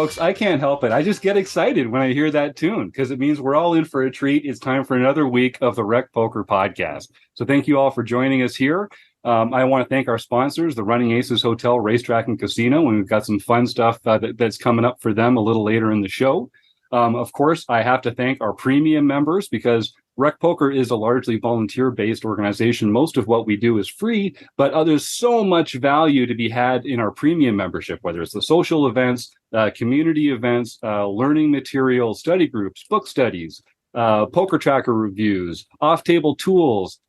folks, I can't help it. I just get excited when I hear that tune because it means we're all in for a treat. It's time for another week of the RecPoker podcast. So thank you all for joining us here. I want to thank our sponsors, the Running Aces Hotel, Racetrack, and Casino, and we've got some fun stuff that's coming up for them a little later in the show. Of course, I have to thank our premium members because RecPoker is a largely volunteer-based organization. Most of what we do is free, but there's so much value to be had in our premium membership, whether it's the social events, community events, learning materials, study groups, book studies, poker tracker reviews, off-table tools,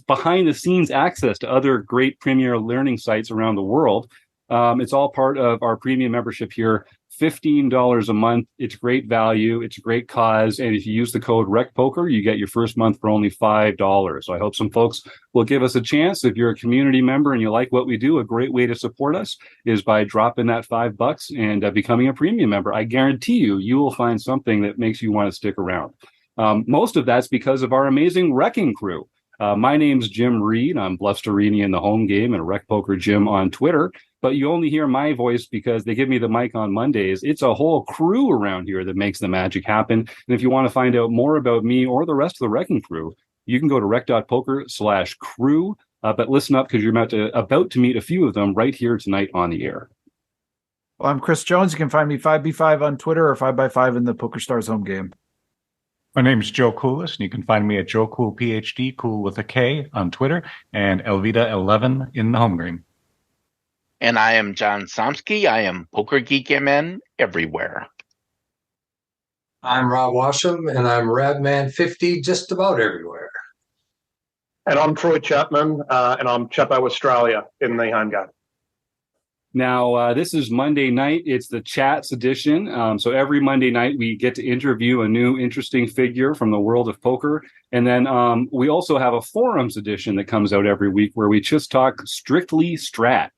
behind-the-scenes access to other great premier learning sites around the world. It's all part of our premium membership here. $15 a month. It's great value. It's a great cause. And if you use the code RecPoker, you get your first month for only $5. So I hope some folks will give us a chance. If you're a community member and you like what we do, a great way to support us is by dropping that $5 and becoming a premium member. I guarantee you will find something that makes you want to stick around. Most of that's because of our amazing RECing Crew. My name's Jim Reid. I'm Blusterini in the home game and RecPoker Jim on Twitter. But you only hear my voice because they give me the mic on Mondays. It's a whole crew around here that makes the magic happen. And if you want to find out more about me or the rest of the RECing Crew, you can go to rec.poker/crew. But listen up because you're about to meet a few of them right here tonight on the air. Well, I'm Chris Jones. You can find me 5B5 on Twitter or 5x5 in the PokerStars home game. My name is Joe Coolis, and you can find me at Joe Cool PhD, cool with a K, on Twitter, and Elvita11 in the home game. And I am John Somsky. I am Poker Geek MN everywhere. I'm Rob Washam, and I'm Radman50 just about everywhere. And I'm Troy Chapman, and I'm Chapo Australia in the home game. Now, this is Monday night. It's the Chats edition. So every Monday night, we get to interview a new interesting figure from the world of poker. And then we also have a Forums edition that comes out every week where we just talk strictly strat.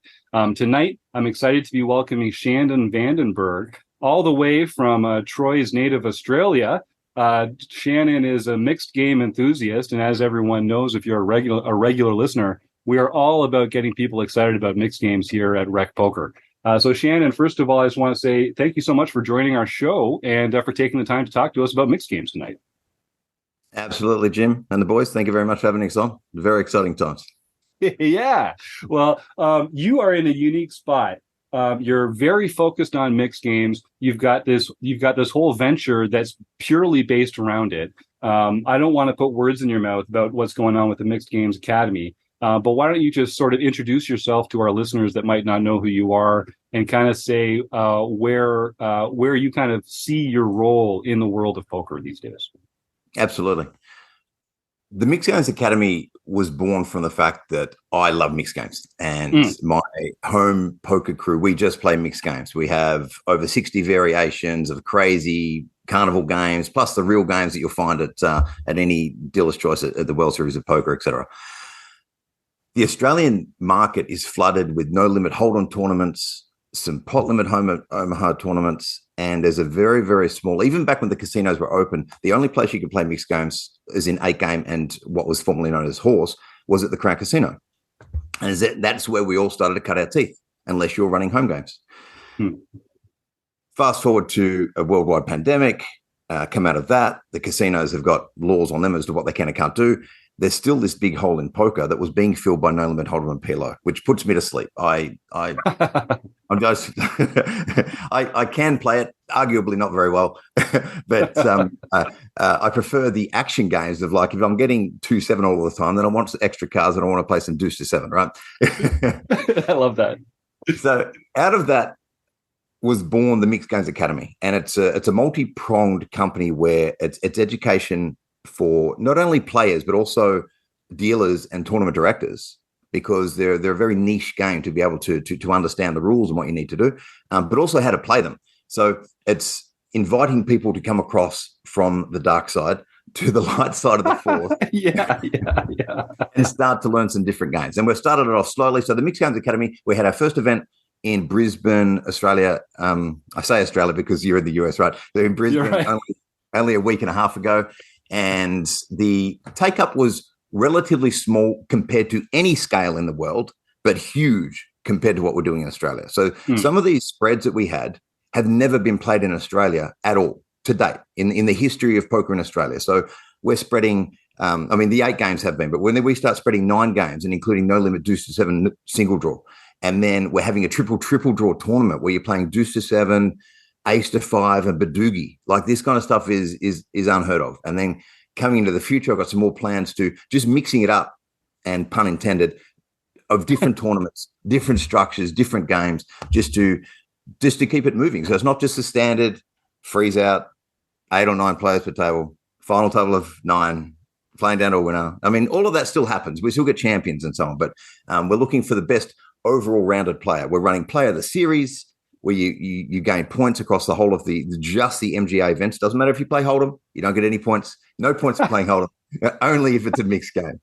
Tonight, I'm excited to be welcoming Shannon Van Den Berg, all the way from Troy's native Australia. Shannon is a mixed game enthusiast. And as everyone knows, if you're a regular listener, we are all about getting people excited about mixed games here at RecPoker. So Shannon, first of all, I just want to say thank you so much for joining our show and for taking the time to talk to us about mixed games tonight. Absolutely, Jim. And the boys, thank you very much for having us on. Very exciting times. Yeah. Well, you are in a unique spot. You're very focused on mixed games. You've got this whole venture that's purely based around it. I don't want to put words in your mouth about what's going on with the Mixed Games Academy. But why don't you just sort of introduce yourself to our listeners that might not know who you are and kind of say where you kind of see your role in the world of poker these days? Absolutely. The Mixed Games Academy was born from the fact that I love mixed games, and my home poker crew, we just play mixed games. We have over 60 variations of crazy carnival games, plus the real games that you'll find at any dealer's choice at the World Series of Poker, etc. The Australian market is flooded with no limit hold-on tournaments, some pot limit Omaha tournaments, and there's a very, very small, even back when the casinos were open, the only place you could play mixed games is in 8-game and what was formerly known as horse was at the Crown Casino. And that's where we all started to cut our teeth, unless you're running home games. Fast forward to a worldwide pandemic, come out of that, the casinos have got laws on them as to what they can and can't do. There's still this big hole in poker that was being filled by No Limit Hold'em and PLO, which puts me to sleep. I'm just, I can play it, arguably not very well, but I prefer the action games of like, if I'm getting 2-7 all the time, then I want extra cards and I want to play some deuce to 7, right? I love that. So out of that was born the Mixed Games Academy, and it's a multi-pronged company where it's education for not only players but also dealers and tournament directors, because they're a very niche game to be able to understand the rules and what you need to do, but also how to play them. So it's inviting people to come across from the dark side to the light side of the force. yeah. And start to learn some different games. And we've started it off slowly. So the Mixed Games Academy, we had our first event in Brisbane, Australia. I say Australia because you're in the US, right? They're in Brisbane right. only a week and a half ago. And the take-up was relatively small compared to any scale in the world, but huge compared to what we're doing in Australia. So some of these spreads that we had have never been played in Australia at all to date in the history of poker in Australia. So we're spreading, the 8 games have been, but when we start spreading 9 games and including no limit deuce to 7 single draw, and then we're having a triple draw tournament where you're playing deuce to 7, ace to 5, and badoogie. Like this kind of stuff is unheard of. And then coming into the future, I've got some more plans to just mixing it up, and pun intended, of different tournaments, different structures, different games, just to keep it moving. So it's not just the standard freeze out, 8 or 9 players per table, final total of 9, playing down to a winner. I mean, all of that still happens. We still get champions and so on, but we're looking for the best overall rounded player. We're running player of the series, where you gain points across the whole of the MGA events. Doesn't matter if you play Hold'em, you don't get any points. No points for playing Hold'em, only if it's a mixed game.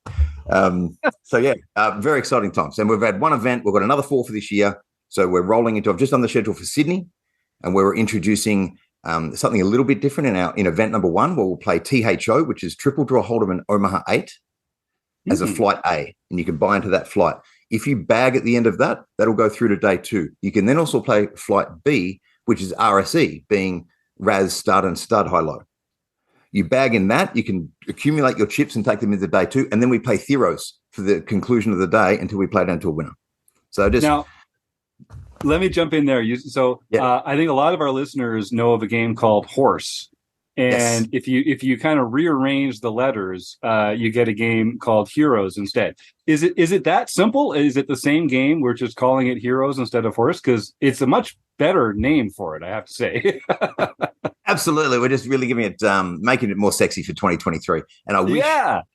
Very exciting times. And we've had 1 event. We've got another 4 for this year. So we're rolling into, I've just done the schedule for Sydney, and we're introducing something a little bit different in event number 1, where we'll play THO, which is Triple Draw Hold'em and Omaha 8 as a flight A, and you can buy into that flight. If you bag at the end of that, that'll go through to day 2. You can then also play flight B, which is RSE, being Raz, Stud, and Stud high-low. You bag in that, you can accumulate your chips and take them into day 2, and then we play Theros for the conclusion of the day until we play down to a winner. So now, let me jump in there. I think a lot of our listeners know of a game called Horse. And if you kind of rearrange the letters, you get a game called Heroes instead. Is it that simple? Is it the same game? We're just calling it Heroes instead of Horse, because it's a much better name for it, I have to say. Absolutely, we're just really giving it, making it more sexy for 2023. And I wish that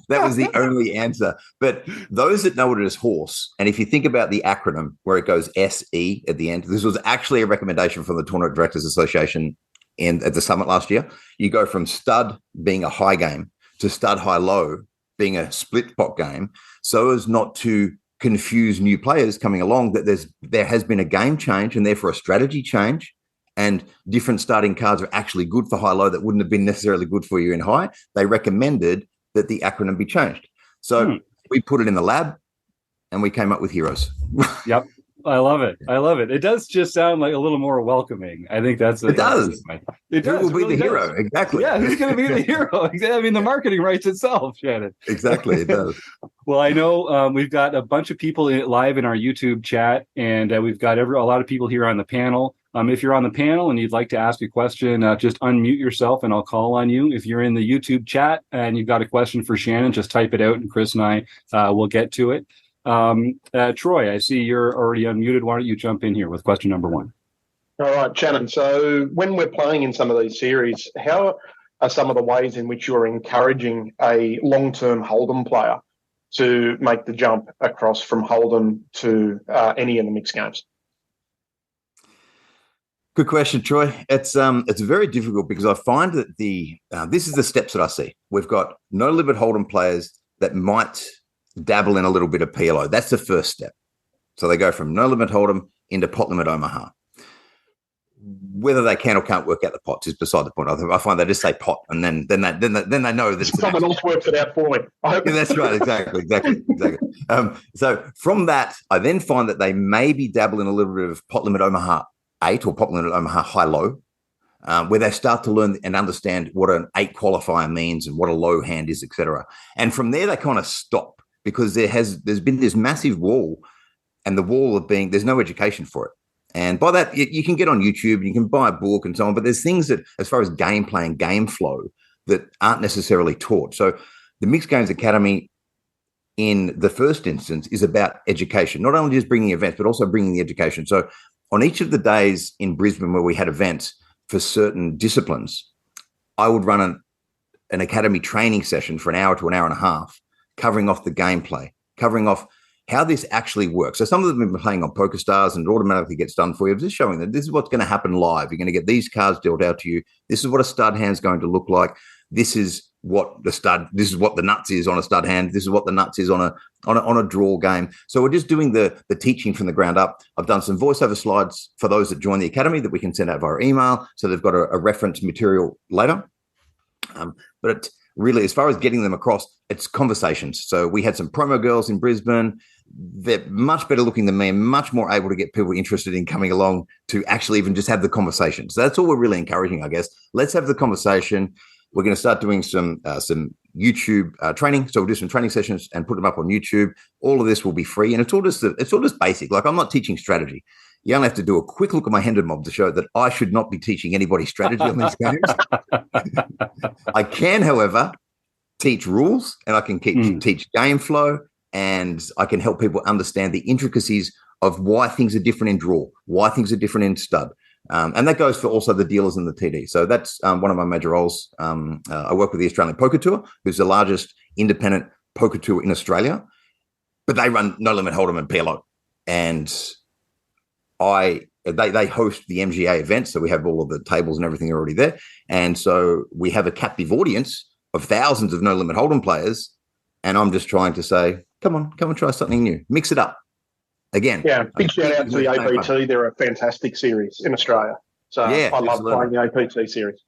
was the only answer. But those that know it as Horse, and if you think about the acronym where it goes SE at the end, this was actually a recommendation from the Tournament Directors Association at the summit last year. You go from Stud being a high game to Stud high-low being a split pot game, so as not to confuse new players coming along that there has been a game change and therefore a strategy change, and different starting cards are actually good for high-low that wouldn't have been necessarily good for you in high. They recommended that the acronym be changed. So we put it in the lab and we came up with Heroes. Yep. I love it. It does just sound like a little more welcoming. I think that's it does. It does. Who will be really the hero? Exactly. Yeah, who's going to be the hero? I mean, the marketing writes itself, Shannon. Exactly, it does. Well, I know we've got a bunch of people live in our YouTube chat, and we've got a lot of people here on the panel. If you're on the panel and you'd like to ask a question, just unmute yourself and I'll call on you. If you're in the YouTube chat and you've got a question for Shannon, just type it out and Chris and I will get to it. Troy, I see you're already unmuted. Why don't you jump in here with question number 1? All right, Shannon. So when we're playing in some of these series, how are some of the ways in which you're encouraging a long-term Hold'em player to make the jump across from Hold'em to any of the mixed games? Good question, Troy. It's very difficult because I find that this is the steps that I see. We've got no limit Hold'em players that might dabble in a little bit of PLO. That's the first step. So they go from no limit Hold'em into pot limit Omaha. Whether they can or can't work out the pots is beside the point. I find they just say pot, and then they know that someone else works it out for me. Yeah, that's right. Exactly. So from that, I then find that they maybe dabble in a little bit of pot limit Omaha 8 or pot limit Omaha high-low, where they start to learn and understand what an 8 qualifier means and what a low hand is, etc. And from there, they kind of stop because there's been this massive wall, and the wall of being there's no education for it. And by that, you can get on YouTube, you can buy a book and so on, but there's things that, as far as gameplay and game flow, that aren't necessarily taught. So the Mixed Games Academy, in the first instance, is about education, not only just bringing events, but also bringing the education. So on each of the days in Brisbane where we had events for certain disciplines, I would run an academy training session for an hour to an hour and a half, covering off the gameplay, covering off how this actually works. So some of them have been playing on PokerStars and it automatically gets done for you. Just showing that this is what's going to happen live. You're going to get these cards dealt out to you. This is what a stud hand's going to look like. This is what the nuts is on a stud hand. This is what the nuts is on a draw game. So we're just doing the teaching from the ground up. I've done some voiceover slides for those that join the academy that we can send out via email, so they've got a reference material later. But really, as far as getting them across, it's conversations. So we had some promo girls in Brisbane they're much better looking than me and much more able to get people interested in coming along to actually even just have the conversation. So that's all we're really encouraging, I guess. Let's have the conversation. We're going to start doing some YouTube training. So we'll do some training sessions and put them up on YouTube. All of this will be free, and it's all just basic. Like, I'm not teaching strategy. You only have to do a quick look at my Hendon mob to show that I should not be teaching anybody strategy on these games. I can, however, teach rules, and I can teach game flow, and I can help people understand the intricacies of why things are different in draw, why things are different in stud. And that goes for also the dealers and the TD. So that's one of my major roles. I work with the Australian Poker Tour, who's the largest independent poker tour in Australia, but they run No Limit Hold'em and PLO. And they host the MGA events, so we have all of the tables and everything already there. And so we have a captive audience of thousands of No Limit Hold'em players, and I'm just trying to say, come and try something new. Mix it up. Again. Yeah, big shout out to the APT. They're a fantastic series in Australia. So yeah, I love playing the APT series.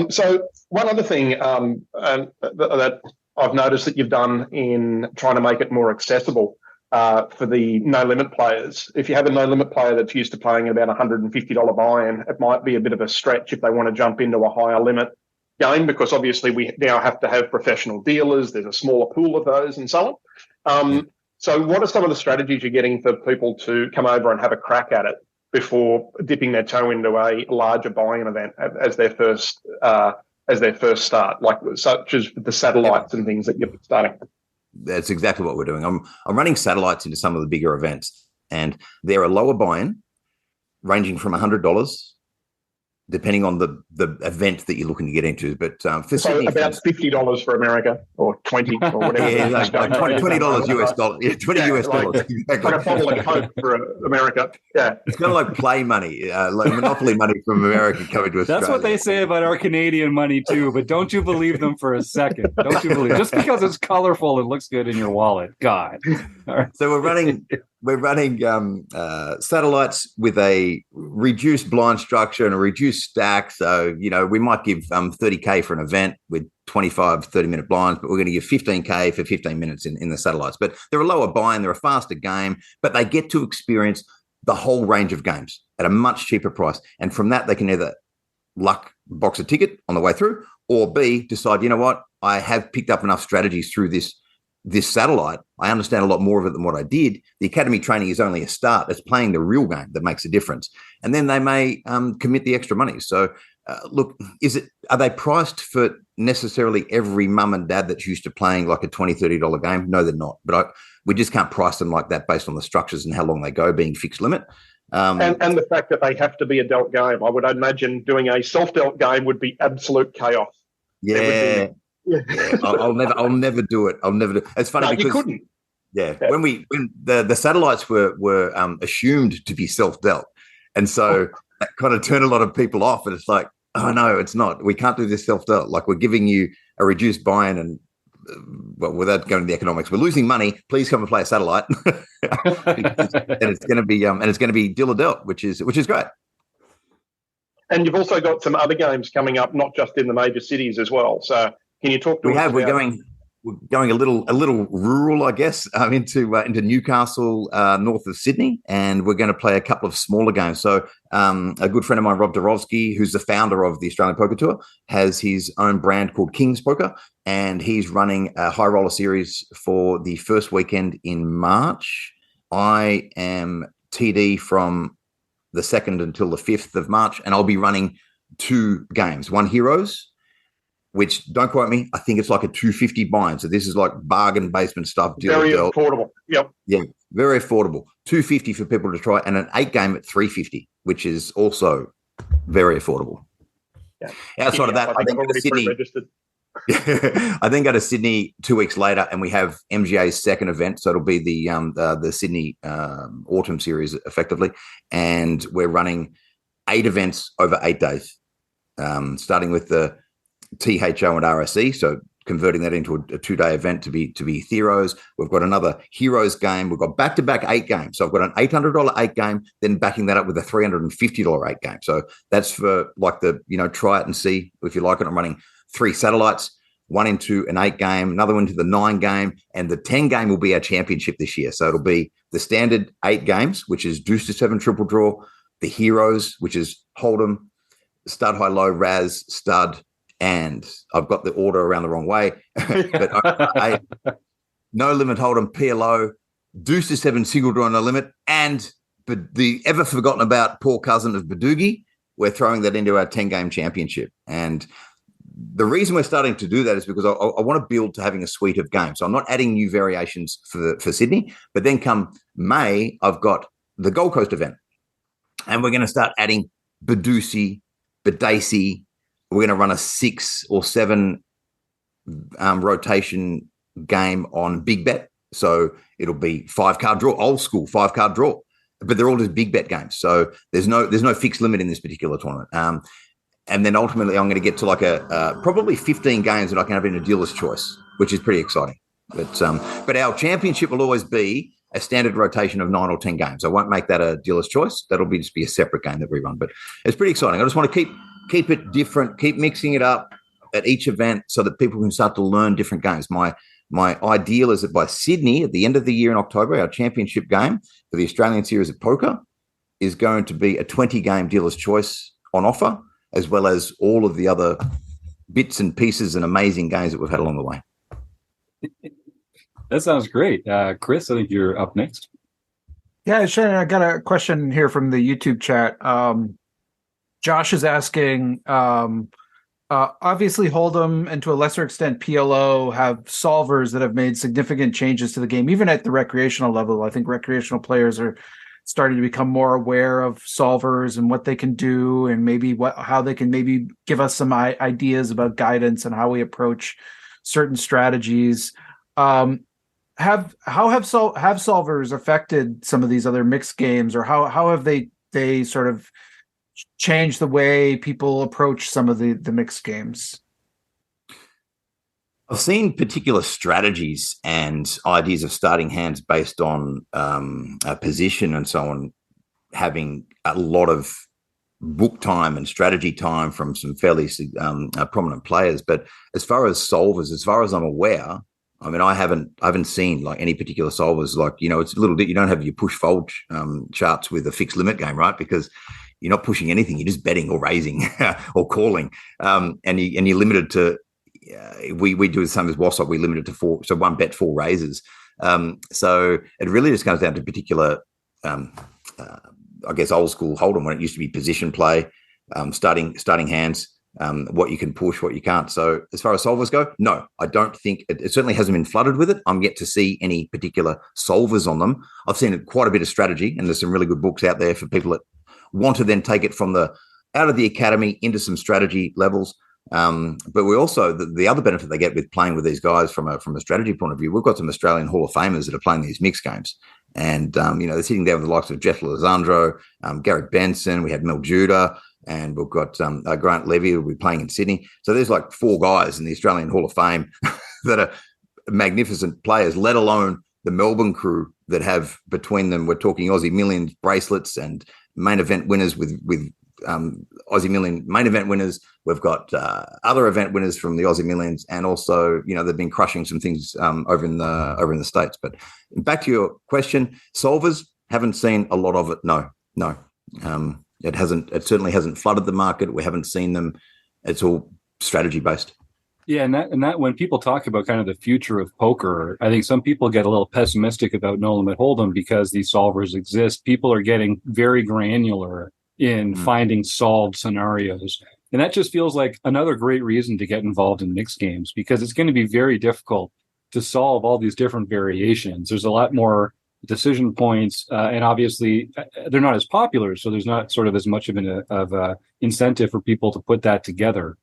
So one other thing that I've noticed that you've done in trying to make it more accessible for the no limit players. If you have a no limit player that's used to playing about $150 buy-in, it might be a bit of a stretch if they want to jump into a higher limit game, because obviously we now have to have professional dealers. There's a smaller pool of those and so on. So what are some of the strategies you're getting for people to come over and have a crack at it before dipping their toe into a larger buy-in event as their first start, like such as the satellites and things that you're starting? That's exactly what we're doing. I'm running satellites into some of the bigger events, and they're a lower buy-in, ranging from $100, depending on the event that you're looking to get into. But for Sydney, about $50 for America, or $20 or whatever. Yeah, like $20 US dollars. Yeah, US dollars. Like a bottle of Coke for America. Yeah, it's kind of like play money, like monopoly money from America coming to Australia. That's what they say about our Canadian money too. But don't you believe them for a second? Don't you believe just because it's colorful and looks good in your wallet? God. Right. So we're running satellites with a reduced blind structure and a reduced stack. So, we might give $30K for an event with 25, 30-minute blinds, but we're going to give $15K for 15 minutes in the satellites. But they're a lower buy-in, they're a faster game, but they get to experience the whole range of games at a much cheaper price. And from that, they can either luck box a ticket on the way through, or B, decide, you know what, I have picked up enough strategies through this satellite. I understand a lot more of it than what I did. The academy training is only a start. It's playing the real game that makes a difference. And then they may commit the extra money. So look, are they priced for necessarily every mum and dad that's used to playing like a $20, $30 game? No, they're not. But we just can't price them like that based on the structures and how long they go, being fixed limit. And the fact that they have to be a dealt game. I would imagine doing a self-dealt game would be absolute chaos. Yeah. I'll never do it. It's funny because you couldn't. Yeah. When the satellites were assumed to be self-dealt, and so that kind of turned a lot of people off. And it's like, oh no, it's not. We can't do this self-dealt. Like, we're giving you a reduced buy-in, and without going to the economics, we're losing money. Please come and play a satellite, and it's going to be dealer dealt, which is great. And you've also got some other games coming up, not just in the major cities as well. So can you talk to us? We're going a little rural, I guess, into Newcastle, north of Sydney, and we're going to play a couple of smaller games. So a good friend of mine, Rob Dorowski, who's the founder of the Australian Poker Tour, has his own brand called King's Poker, and he's running a high roller series for the first weekend in March. I am TD from the 2nd until the 5th of March, and I'll be running 2 games. One Heroes, which, don't quote me, I think it's like a $250 buy-in. So this is like bargain basement stuff. Very affordable. Yep. Yeah, very affordable. $250 for people to try, and an 8 game at $350, which is also very affordable. Yeah. Outside of that, I think go to Sydney. I then go to Sydney 2 weeks later, and we have MGA's second event. So it'll be the Sydney Autumn Series, effectively, and we're running 8 events over 8 days, starting with the THO and RSE, so converting that into a 2-day event to be Theros. We've got another Heroes game. We've got back-to-back 8 games. So I've got an $800 8 game, then backing that up with a $350 8 game. So that's for like try it and see if you like it. I'm running 3 satellites, one into an 8 game, another one to the 9 game, and the 10 game will be our championship this year. So it'll be the standard 8 games, which is deuce to 7 triple draw, the heroes, which is Hold'em, stud, high, low, Raz, stud, and I've got the order around the wrong way, but no limit Hold'em, PLO, deuce to 7 single draw, no limit, and the ever forgotten about poor cousin of Badoogie. We're throwing that into our 10 game championship. And the reason we're starting to do that is because I want to build to having a suite of games. So I'm not adding new variations for Sydney, but then come May, I've got the Gold Coast event, and we're going to start adding Badoosie, Badacy. We're going to run a 6 or 7 rotation game on Big Bet. So it'll be 5-card draw, old school 5-card draw, but they're all just big bet games. So there's no fixed limit in this particular tournament. And then ultimately I'm going to get to like a probably 15 games that I can have in a dealer's choice, which is pretty exciting. But our championship will always be a standard rotation of 9 or 10 games. I won't make that a dealer's choice. That'll just be a separate game that we run. But it's pretty exciting. I just want to keep it different, keep mixing it up at each event so that people can start to learn different games. My ideal is that by Sydney, at the end of the year in October, our championship game for the Australian Series of Poker is going to be a 20-game dealer's choice on offer, as well as all of the other bits and pieces and amazing games that we've had along the way. That sounds great. Chris, I think you're up next. Yeah, Shannon, I got a question here from the YouTube chat. Josh is asking, obviously Hold'em and to a lesser extent PLO have solvers that have made significant changes to the game, even at the recreational level. I think recreational players are starting to become more aware of solvers and what they can do, and maybe how they can maybe give us some ideas about guidance and how we approach certain strategies. Have solvers affected some of these other mixed games, or how have they sort of changed the way people approach some of the mixed games? I've seen particular strategies and ideas of starting hands based on a position and so on, having a lot of book time and strategy time from some fairly prominent players. But as far as solvers, as far as I'm aware, I mean, I haven't seen like any particular solvers. Like, it's a little bit, you don't have your push fold charts with a fixed limit game, right? Because you're not pushing anything. You're just betting or raising or calling. And you're limited to, we do the same as WASOP. We limited to 4. So 1 bet, 4 raises. So it really just comes down to particular, I guess, old school Hold'em, when it used to be position play, starting hands, what you can push, what you can't. So as far as solvers go, no, I don't think it certainly hasn't been flooded with it. I'm yet to see any particular solvers on them. I've seen quite a bit of strategy, and there's some really good books out there for people that want to then take it from out of the academy into some strategy levels. But we also, the other benefit they get with playing with these guys from a strategy point of view, we've got some Australian Hall of Famers that are playing these mixed games. And, they're sitting there with the likes of Jeff Alessandro, Gary Benson, we had Mel Judah, and we've got Grant Levy who will be playing in Sydney. So there's like 4 guys in the Australian Hall of Fame that are magnificent players, let alone the Melbourne crew that have between them, we're talking Aussie Millions bracelets and main event winners with Aussie Million main event winners. We've got other event winners from the Aussie Millions, and also, they've been crushing some things over in the States. But back to your question, solvers, haven't seen a lot of it. No. It certainly hasn't flooded the market. We haven't seen them. It's all strategy based. Yeah, and that when people talk about kind of the future of poker, I think some people get a little pessimistic about No Limit Hold'em because these solvers exist. People are getting very granular in finding solved scenarios. And that just feels like another great reason to get involved in mixed games, because it's going to be very difficult to solve all these different variations. There's a lot more decision points, and obviously they're not as popular, so there's not sort of as much of an incentive for people to put that together.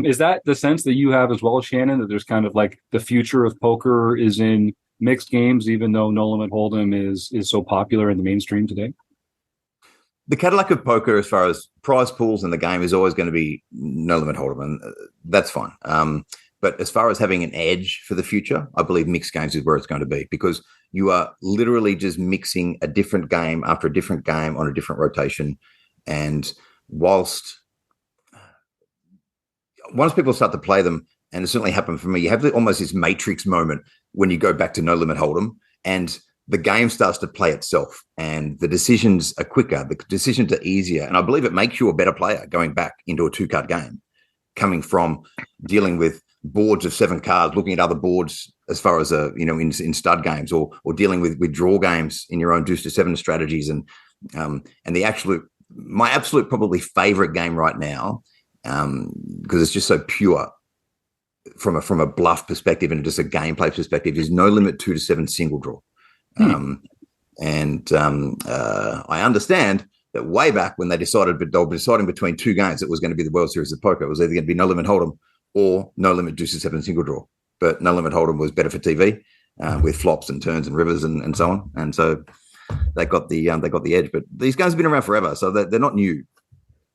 Is that the sense that you have as well, Shannon, that there's kind of like the future of poker is in mixed games, even though No Limit Hold'em is so popular in the mainstream today? The Cadillac of poker, as far as prize pools in the game, is always going to be No Limit Hold'em, and that's fine. But as far as having an edge for the future, I believe mixed games is where it's going to be, because you are literally just mixing a different game after a different game on a different rotation. And once people start to play them, and it certainly happened for me. You have almost this matrix moment when you go back to No Limit Hold'em, and the game starts to play itself, and the decisions are quicker, the decisions are easier, and I believe it makes you a better player going back into a 2-card game, coming from dealing with boards of 7 cards, looking at other boards as far as in stud games, or dealing with draw games in your own deuce to 7 strategies, and my absolute probably favorite game right now, because it's just so pure from a bluff perspective and just a gameplay perspective, is No Limit 2 to 7 single draw. I understand that way back when they were deciding between 2 games that was going to be the World Series of Poker. It was either going to be No Limit Hold'em or No Limit Deuce to 7 single draw. But No Limit Hold'em was better for TV, with flops and turns and rivers and so on. And so they got the edge. But these guys have been around forever, so they're not new.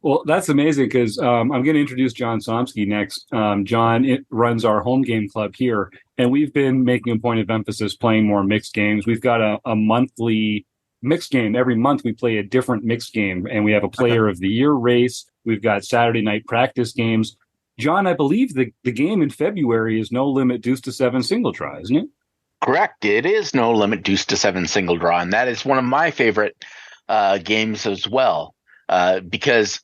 Well, that's amazing, because I'm going to introduce John Somsky next. John runs our home game club here, and we've been making a point of emphasis playing more mixed games. We've got a monthly mixed game. Every month we play a different mixed game, and we have a player of the year race. We've got Saturday night practice games. John, I believe the game in February is No Limit Deuce to 7 single draw, isn't it? Correct. It is No Limit Deuce to 7 single draw, and that is one of my favorite games as well, because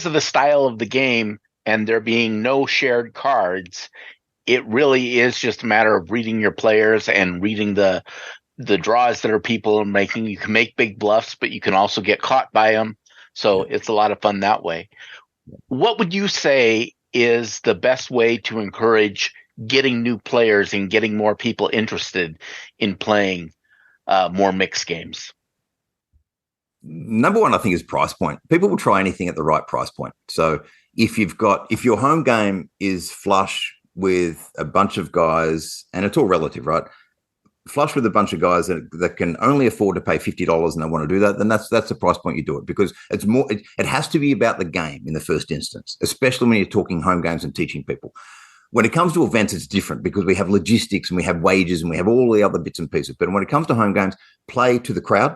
of the style of the game and there being no shared cards. It really is just a matter of reading your players and reading the draws that are people are making. You can make big bluffs, but you can also get caught by them. So it's a lot of fun that way. What would you say is the best way to encourage getting new players and getting more people interested in playing more mixed games? Number one, I think, is price point. People will try anything at the right price point. So if your home game is flush with a bunch of guys, and it's all relative, right? Flush with a bunch of guys that can only afford to pay $50 and they want to do that, then that's the price point you do it, because it's more. It has to be about the game in the first instance, especially when you're talking home games and teaching people. When it comes to events, it's different, because we have logistics and we have wages and we have all the other bits and pieces. But when it comes to home games, play to the crowd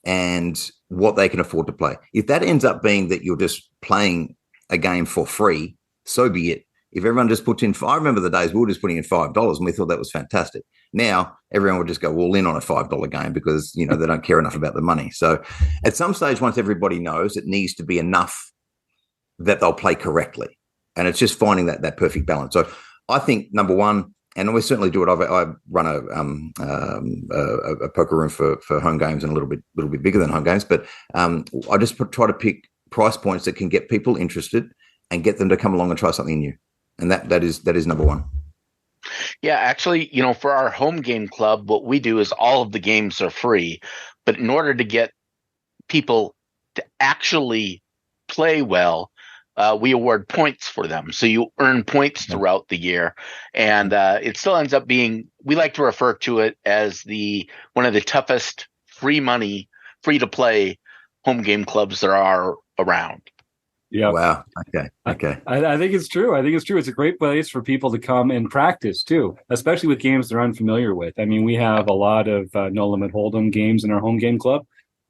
and what they can afford to play. If that ends up being that you're just playing a game for free, so be it. If everyone just puts in, I remember the days we were just putting in $5 and we thought that was fantastic. Now everyone would just go all in on a $5 game because, they don't care enough about the money. So at some stage, once everybody knows, it needs to be enough that they'll play correctly. And it's just finding that perfect balance. So I think, number one, and we certainly do it. I run a poker room for home games and a little bit bigger than home games. But I just try to pick price points that can get people interested and get them to come along and try something new. And that is number one. Yeah, actually, for our home game club, what we do is all of the games are free. But in order to get people to actually play well, we award points for them. So you earn points throughout the year. And it still ends up being, we like to refer to it as one of the toughest free to play home game clubs there are around. Yeah. Wow. Okay. I think it's true. It's a great place for people to come and practice too, especially with games they're unfamiliar with. I mean, we have a lot of No Limit Hold'em games in our home game club.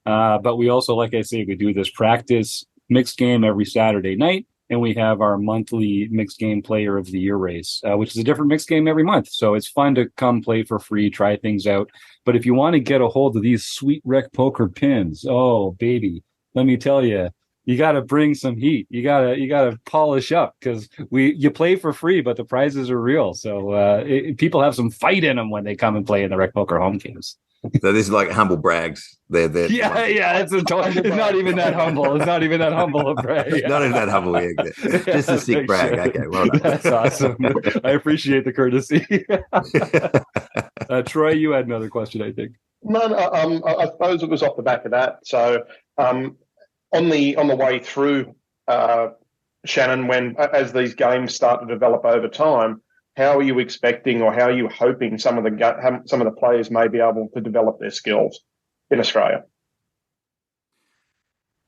But we also, like I say, we do this practice mixed game every Saturday night. And we have our monthly mixed game player of the year race, which is a different mixed game every month. So it's fun to come play for free, try things out. But if you want to get a hold of these sweet RecPoker pins, oh, baby, let me tell you, you got to bring some heat. You got to polish up, because you play for free, but the prizes are real. So people have some fight in them when they come and play in the RecPoker home games. So this is like humble brags. They're yeah. It's not even that humble. It's not even that humble a brag. Yeah. Not even that humble. Yeah. Just a sick brag. Sure. Okay, well done. That's awesome. I appreciate the courtesy. Troy, you had another question, I think. No, I suppose it was off the back of that. So on the way through, Shannon, as these games start to develop over time, how are you expecting, or how are you hoping some of the players may be able to develop their skills in Australia?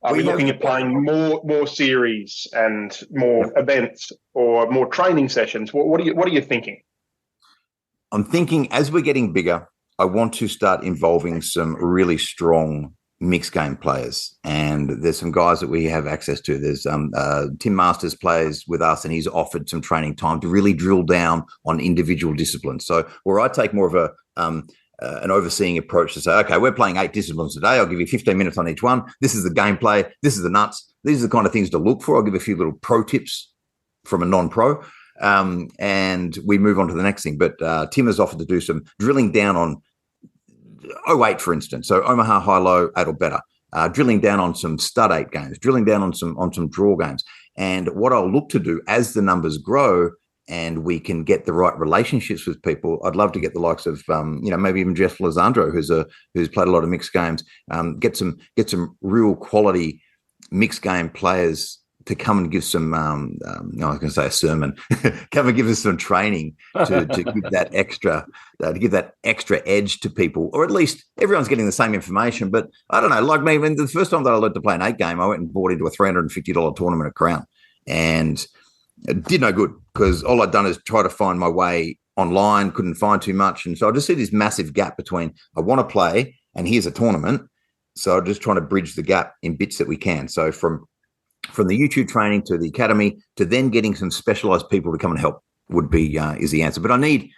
Are we looking at playing more series and more events, or more training sessions? What are you thinking? I'm thinking, as we're getting bigger, I want to start involving some really strong mixed game players, and there's some guys that we have access to. There's Tim Masters plays with us, and he's offered some training time to really drill down on individual disciplines. So where I take more of an overseeing approach to say, okay, we're playing 8 disciplines today. I'll give you 15 minutes on each one. This is the gameplay. This is the nuts. These are the kind of things to look for. I'll give a few little pro tips from a non-pro, and we move on to the next thing. But Tim has offered to do some drilling down on 08, for instance. So Omaha high-low, 8 or better. Drilling down on some stud 8 games, drilling down on some draw games. And what I'll look to do as the numbers grow and we can get the right relationships with people, I'd love to get the likes of, maybe even Jeff Lizandro, who's played a lot of mixed games, get some real quality mixed game players to come and give some, I was going to say a sermon, come and give us some training to give that extra edge to people, or at least everyone's getting the same information. But I don't know, like me, when the first time that I learned to play an 8 game, I went and bought into a $350 tournament at Crown, and it did no good because all I'd done is try to find my way online, couldn't find too much. And so I just see this massive gap between I want to play and here's a tournament. So I'm just trying to bridge the gap in bits that we can. So from the YouTube training to the academy to then getting some specialized people to come and help would be is the answer. But I need,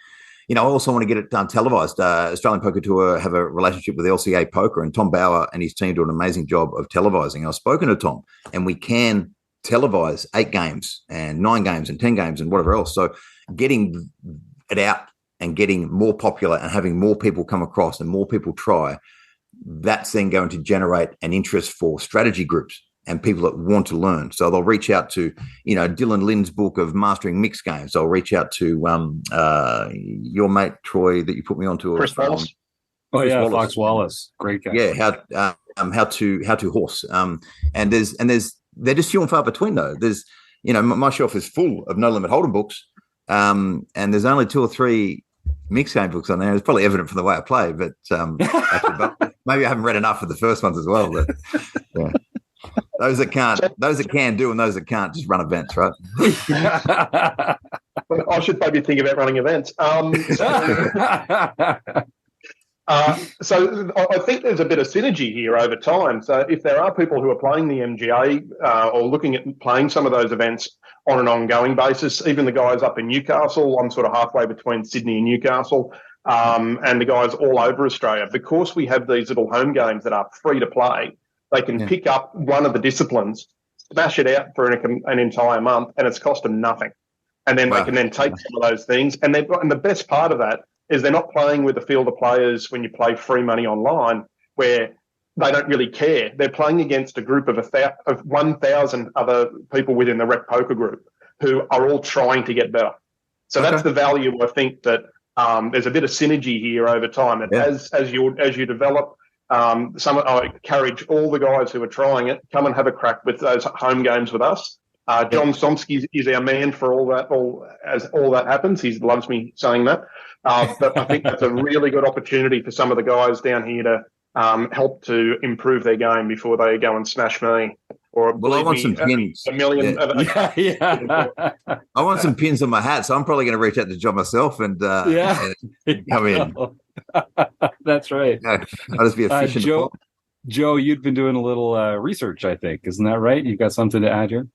I also want to get it televised. Australian Poker Tour have a relationship with LCA Poker, and Tom Bauer and his team do an amazing job of televising. I've spoken to Tom, and we can televise 8 games and 9 games and 10 games and whatever else. So getting it out and getting more popular and having more people come across and more people try, that's then going to generate an interest for strategy groups and people that want to learn. So they'll reach out to, Dylan Lynn's book of mastering mixed games. They'll reach out to your mate, Troy, that you put me onto. Chris Wallace. Chris Wallace. Fox Wallace. Great guy. Yeah. How to horse. And they're just few and far between though. There's, my shelf is full of No Limit Hold'em books. And there's only 2 or 3 mixed game books on there. It's probably evident from the way I play, but maybe I haven't read enough of the first ones as well. But yeah. Those that can do, and those that can't just run events, right? I should maybe think about running events. So I think there's a bit of synergy here over time. So if there are people who are playing the MGA or looking at playing some of those events on an ongoing basis, even the guys up in Newcastle, I'm sort of halfway between Sydney and Newcastle, and the guys all over Australia, because we have these little home games that are free to play, they can pick up one of the disciplines, smash it out for an entire month, and it's cost them nothing. And then they can then take some of those things. And the best part of that is they're not playing with a field of players when you play free money online where they don't really care. They're playing against a group of 1,000 other people within the Rec Poker group who are all trying to get better. So that's the value, I think, that there's a bit of synergy here over time. And as you develop, I encourage all the guys who are trying it, come and have a crack with those home games with us. John Somsky is our man for all that happens. He loves me saying that. But I think that's a really good opportunity for some of the guys down here to help to improve their game before they go and smash me. Or I want some pins. A million. I want some pins on my hat, so I'm probably going to reach out to John myself and come in. That's right. I'll just be a fish in the pot. Joe, you've been doing a little research, I think. Isn't that right? You've got something to add here?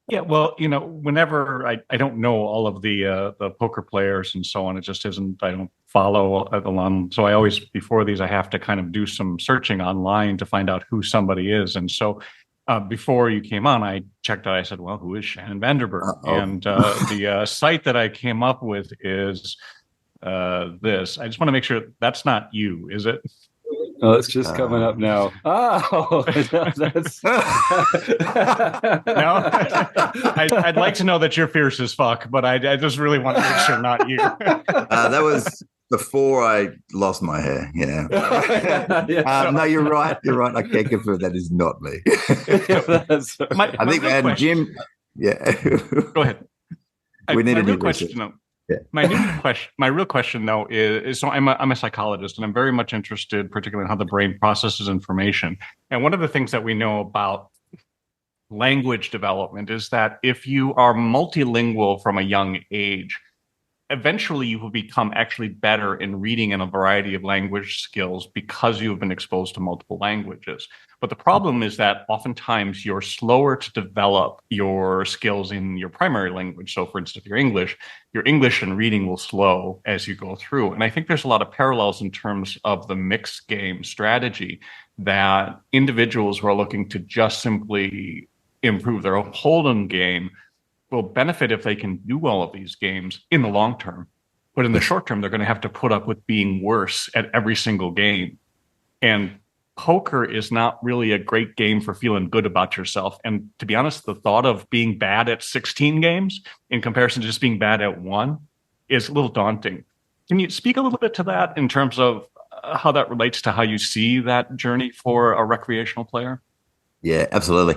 Yeah, well, whenever I don't know all of the poker players and so on, it just isn't, I don't follow along. So I always, before these, I have to kind of do some searching online to find out who somebody is. And so before you came on, I checked out, I said, well, who is Shannon Van Den Berg? And the site that I came up with is this. I just want to make sure that's not you, is it? Oh, it's just coming up now. Oh, that's... No, I'd like to know that you're fierce as fuck, but I just really want to make sure not you. That was before I lost my hair. Yeah. No, you're right. You're right. I can't confirm that is not me. I think we had Jim. Yeah. Go ahead. We need a new question. Though. Yeah. My real question, though, is so I'm a psychologist, and I'm very much interested, particularly in how the brain processes information. And one of the things that we know about language development is that if you are multilingual from a young age, eventually you will become actually better in reading in a variety of language skills because you've been exposed to multiple languages. But the problem is that oftentimes you're slower to develop your skills in your primary language. So for instance, if you're English, your English and reading will slow as you go through. And I think there's a lot of parallels in terms of the mixed game strategy, that individuals who are looking to just simply improve their Hold'em game will benefit if they can do all of these games in the long term. But in the short term, they're going to have to put up with being worse at every single game. And poker is not really a great game for feeling good about yourself. And to be honest, the thought of being bad at 16 games in comparison to just being bad at one is a little daunting. Can you speak a little bit to that in terms of how that relates to how you see that journey for a recreational player? Yeah, absolutely.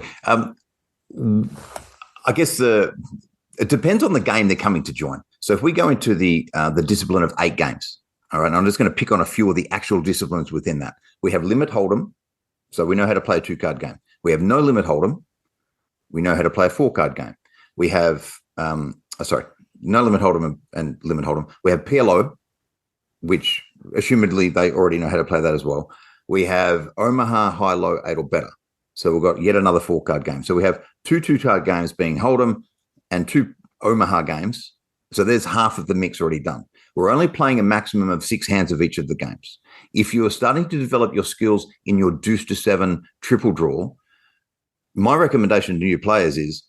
I guess it depends on the game they're coming to join. So if we go into the discipline of 8 games, all right, and I'm just going to pick on a few of the actual disciplines within that. We have limit Hold'em, so we know how to play a 2-card game. We have no limit Hold'em, we know how to play a 4-card game. We have no limit Hold'em and limit Hold'em. We have PLO, which assumedly they already know how to play that as well. We have Omaha, high, low, 8 or better. So we've got yet another 4-card game. So we have 2 2-card games being Hold'em and 2 Omaha games. So there's half of the mix already done. We're only playing a maximum of 6 hands of each of the games. If you are starting to develop your skills in your deuce to 7 triple draw, my recommendation to new players is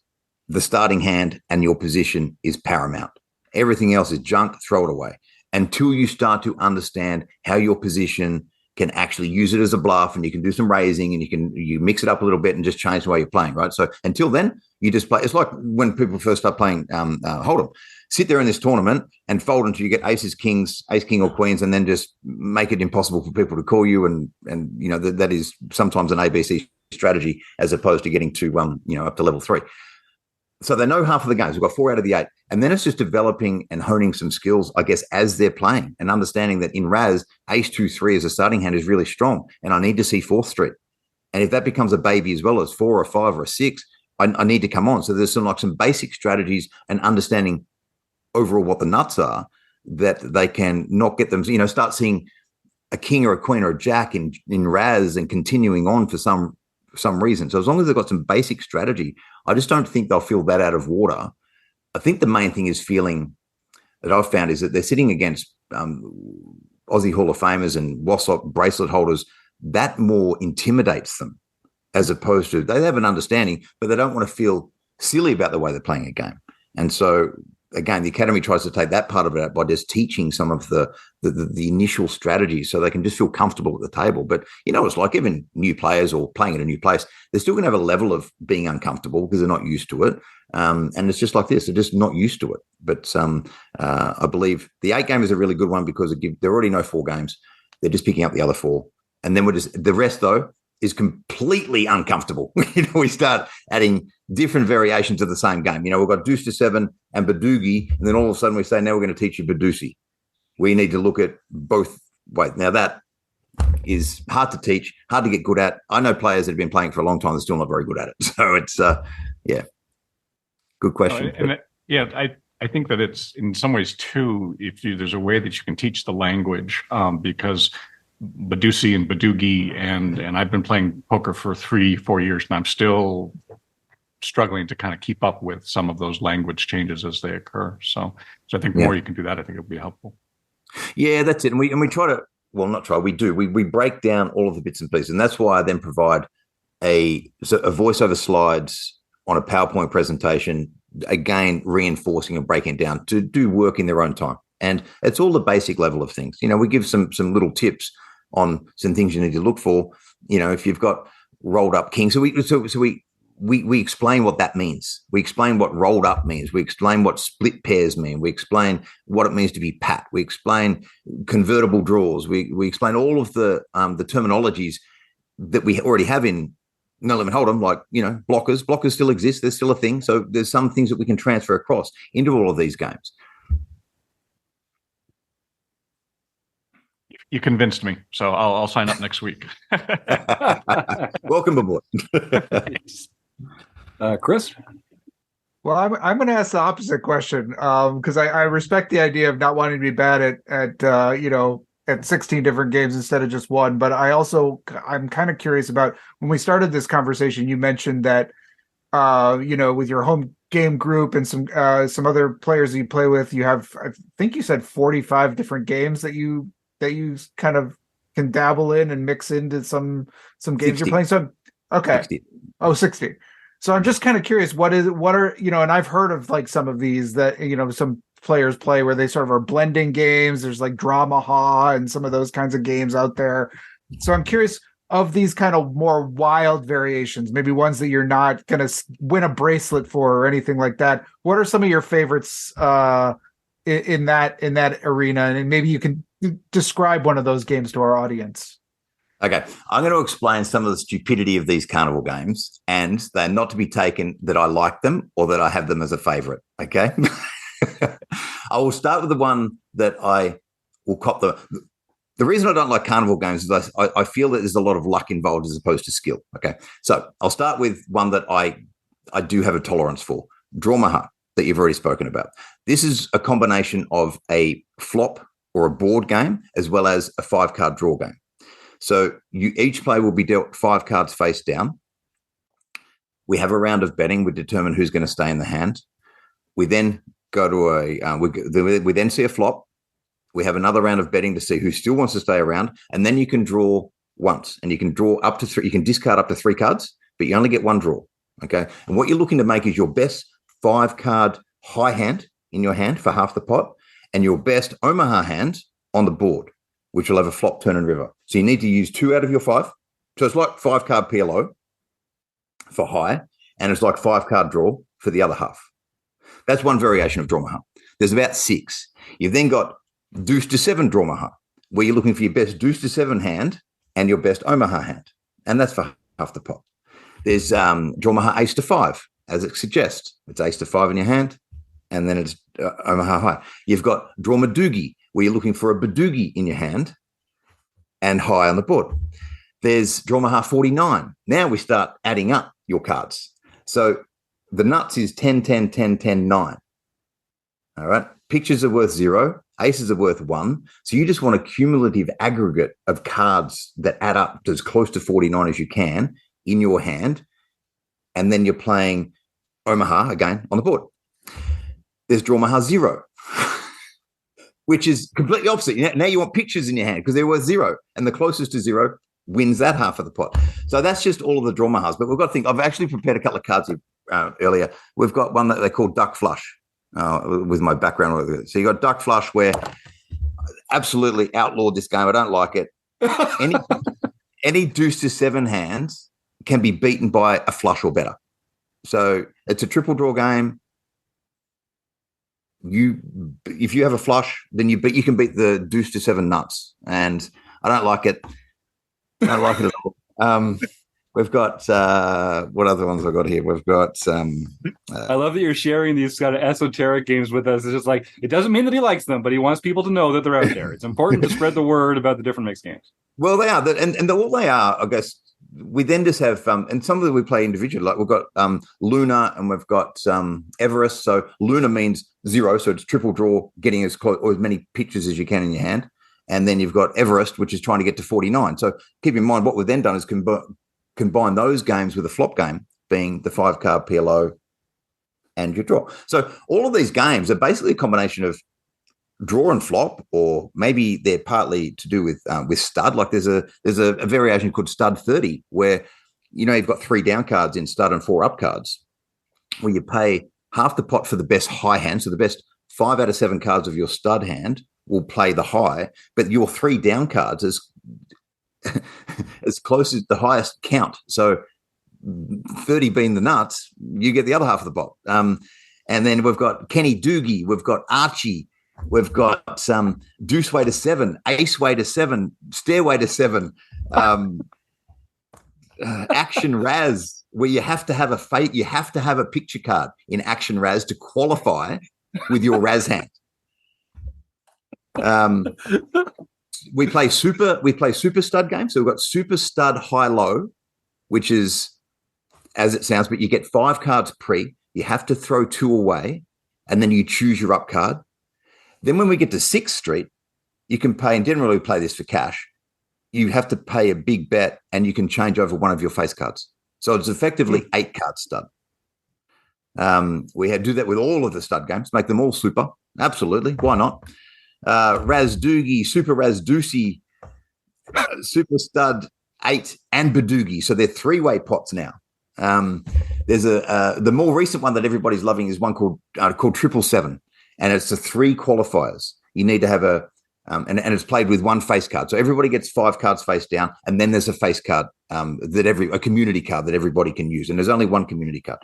the starting hand and your position is paramount. Everything else is junk, throw it away. Until you start to understand how your position can actually use it as a bluff, and you can do some raising, and you mix it up a little bit and just change the way you're playing, right? So until then, you just play. It's like when people first start playing Hold'em. Sit there in this tournament and fold until you get aces, kings, ace, king, or queens, and then just make it impossible for people to call you. And you know that is sometimes an ABC strategy as opposed to getting to up to level 3. So they know half of the games. We've got 4 out of the 8. And then it's just developing and honing some skills, I guess, as they're playing and understanding that in Raz, ace 2-3 as a starting hand is really strong. And I need to see 4th street. And if that becomes a baby as well as 4 or 5 or a 6, I need to come on. So there's some basic strategies and understanding overall what the nuts are that they can not get them, start seeing a king or a queen or a jack in Raz and continuing on for some reason. So as long as they've got some basic strategy, I just don't think they'll feel that out of water. I think the main thing is feeling that I've found is that they're sitting against Aussie Hall of Famers and Wassop bracelet holders. That more intimidates them as opposed to they have an understanding, but they don't want to feel silly about the way they're playing a game. And so, again, the academy tries to take that part of it out by just teaching some of the initial strategies so they can just feel comfortable at the table. But, it's like even new players or playing in a new place, they're still going to have a level of being uncomfortable because they're not used to it. And it's just like this. They're just not used to it. But I believe the 8 game is a really good one because they already know 4 games. They're just picking up the other 4. And then the rest, though, is completely uncomfortable. We start adding different variations of the same game. We've got deuce to 7 and Badoogie, and then all of a sudden we say, now we're going to teach you Badoosie. We need to look at both ways. Now that is hard to teach, hard to get good at. I know players that have been playing for a long time, they're still not very good at it. So it's, good question. I think that it's in some ways too, there's a way that you can teach the language because Badoosie and Badoogie and I've been playing poker for 3-4 years and I'm still struggling to kind of keep up with some of those language changes as they occur. So I think the more you can do that, I think it'll be helpful. Yeah, that's it. And we try to, well, not try, we do. We break down all of the bits and pieces. And that's why I then provide a voiceover slides on a PowerPoint presentation, again, reinforcing and breaking it down to do work in their own time. And it's all the basic level of things. We give some little tips on some things you need to look for. If you've got rolled up king. So we explain what that means. We explain what rolled up means. We explain what split pairs mean. We explain what it means to be pat. We explain convertible draws. We explain all of the terminologies that we already have in No Limit Hold'em, like, blockers. Blockers still exist. There's still a thing. So there's some things that we can transfer across into all of these games. You convinced me, so I'll sign up next week. Welcome aboard. Chris? Well, I'm going to ask the opposite question because I respect the idea of not wanting to be bad at 16 different games instead of just one. But I'm kind of curious about when we started this conversation. You mentioned that with your home game group and some other players that you play with, you have, I think you said 45 different games that you kind of can dabble in and mix into some games 60. you're playing. So okay, 60. Oh, 60. So I'm just kind of curious, what are, and I've heard of like some of these that, some players play where they sort of are blending games. There's like Dramaha and some of those kinds of games out there. So I'm curious of these kind of more wild variations, maybe ones that you're not going to win a bracelet for or anything like that. What are some of your favorites in that arena? And maybe you can describe one of those games to our audience. Okay, I'm going to explain some of the stupidity of these carnival games, and they're not to be taken that I like them or that I have them as a favorite, okay? I will start with the one that I will cop the reason I don't like carnival games is I feel that there's a lot of luck involved as opposed to skill, okay? So I'll start with one that I do have a tolerance for, Dramaha, that you've already spoken about. This is a combination of a flop or a board game as well as a 5-card draw game. So each player will be dealt 5 cards face down. We have a round of betting. We determine who's going to stay in the hand. We then go to we then see a flop. We have another round of betting to see who still wants to stay around. And then you can draw once, and you can draw up to 3. You can discard up to 3 cards, but you only get 1 draw. Okay. And what you're looking to make is your best 5-card high hand in your hand for half the pot and your best Omaha hand on the board, which will have a flop, turn, and river. So you need to use 2 out of your 5. So it's like 5-card PLO for high, and it's like 5-card draw for the other half. That's one variation of Dramaha. There's about 6. You've then got deuce to 7 Dramaha, where you're looking for your best deuce to 7 hand and your best Omaha hand, and that's for half the pot. There's Dramaha ace to 5, as it suggests. It's ace to 5 in your hand, and then it's Omaha high. You've got Dramadugi, where you're looking for a Badugi in your hand and high on the board. There's Dramaha 49. Now we start adding up your cards. So the nuts is 10, 10, 10, 10, 9. All right. Pictures are worth 0. Aces are worth 1. So you just want a cumulative aggregate of cards that add up to as close to 49 as you can in your hand. And then you're playing Omaha again on the board. There's Dramaha 0. Which is completely opposite. Now you want pictures in your hand because they're worth 0, and the closest to 0 wins that half of the pot. So that's just all of the Dramahas. But we've got to think. I've actually prepared a couple of cards here, earlier. We've got one that they call Duck Flush with my background. So you got Duck Flush, where absolutely outlawed this game. I don't like it. Any deuce to 7 hands can be beaten by a flush or better. So it's a triple draw game. If you have a flush, then you can beat the deuce to 7 nuts, and I don't like it. I don't like it at all. We've got what other ones I've got here? We've got I love that you're sharing these kind of esoteric games with us. It's just like, it doesn't mean that he likes them, but he wants people to know that they're out there. It's important to spread the word about the different mixed games. Well, they are, and all they are, I guess. We then just have, and some of them we play individually. Like we've got Luna and we've got Everest. So Luna means 0, so it's triple draw, getting as close or as many pictures as you can in your hand. And then you've got Everest, which is trying to get to 49. So keep in mind what we've then done is combine those games with a flop game, being the 5-card PLO and your draw. So all of these games are basically a combination of draw and flop, or maybe they're partly to do with stud. Like there's a variation called stud 30, where you've got 3 down cards in stud and 4 up cards, where you pay half the pot for the best high hand. So the best 5 out of 7 cards of your stud hand will play the high, but your 3 down cards is as close as the highest count. So 30 being the nuts, you get the other half of the pot. And then we've got Kenny Doogie, we've got Archie, we've got some deuce way to 7, ace way to 7, stairway to 7, action Raz, where you have to have a picture card in action Raz to qualify with your Raz hand. We play super stud games. So we've got super stud high low, which is as it sounds, but you get 5 cards pre. You have to throw 2 away, and then you choose your up card. Then when we get to 6th Street, you can pay, and generally we play this for cash. You have to pay a big bet, and you can change over one of your face cards. So it's effectively 8 card stud. We had do that with all of the stud games, make them all super. Absolutely, why not? Razdoogie, Super Razdusi, Super Stud 8, and Badoogie. So they're 3-way pots now. There's the more recent one that everybody's loving is one called 777, and it's the 3 qualifiers. You need to have and it's played with 1 face card. So everybody gets 5 cards face down, and then there's a face card a community card that everybody can use, and there's only 1 community card.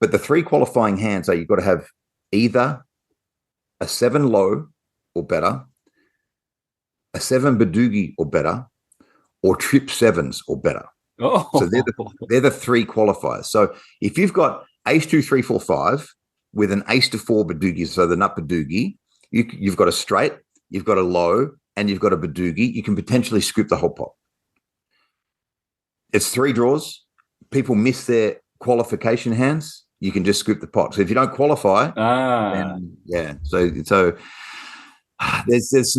But the 3 qualifying hands are you've got to have either a 7 low or better, a 7 Badoogie or better, or trip 7s or better. Oh, so they're the 3 qualifiers. So if you've got ace 2, 3, 4, 5 with an ace to 4 Badoogie, so the nut Badoogie, you've got a straight, you've got a low, and you've got a Badoogie. You can potentially scoop the whole pot. It's 3 draws. People miss their qualification hands. You can just scoop the pot. So if you don't qualify, then, yeah. So there's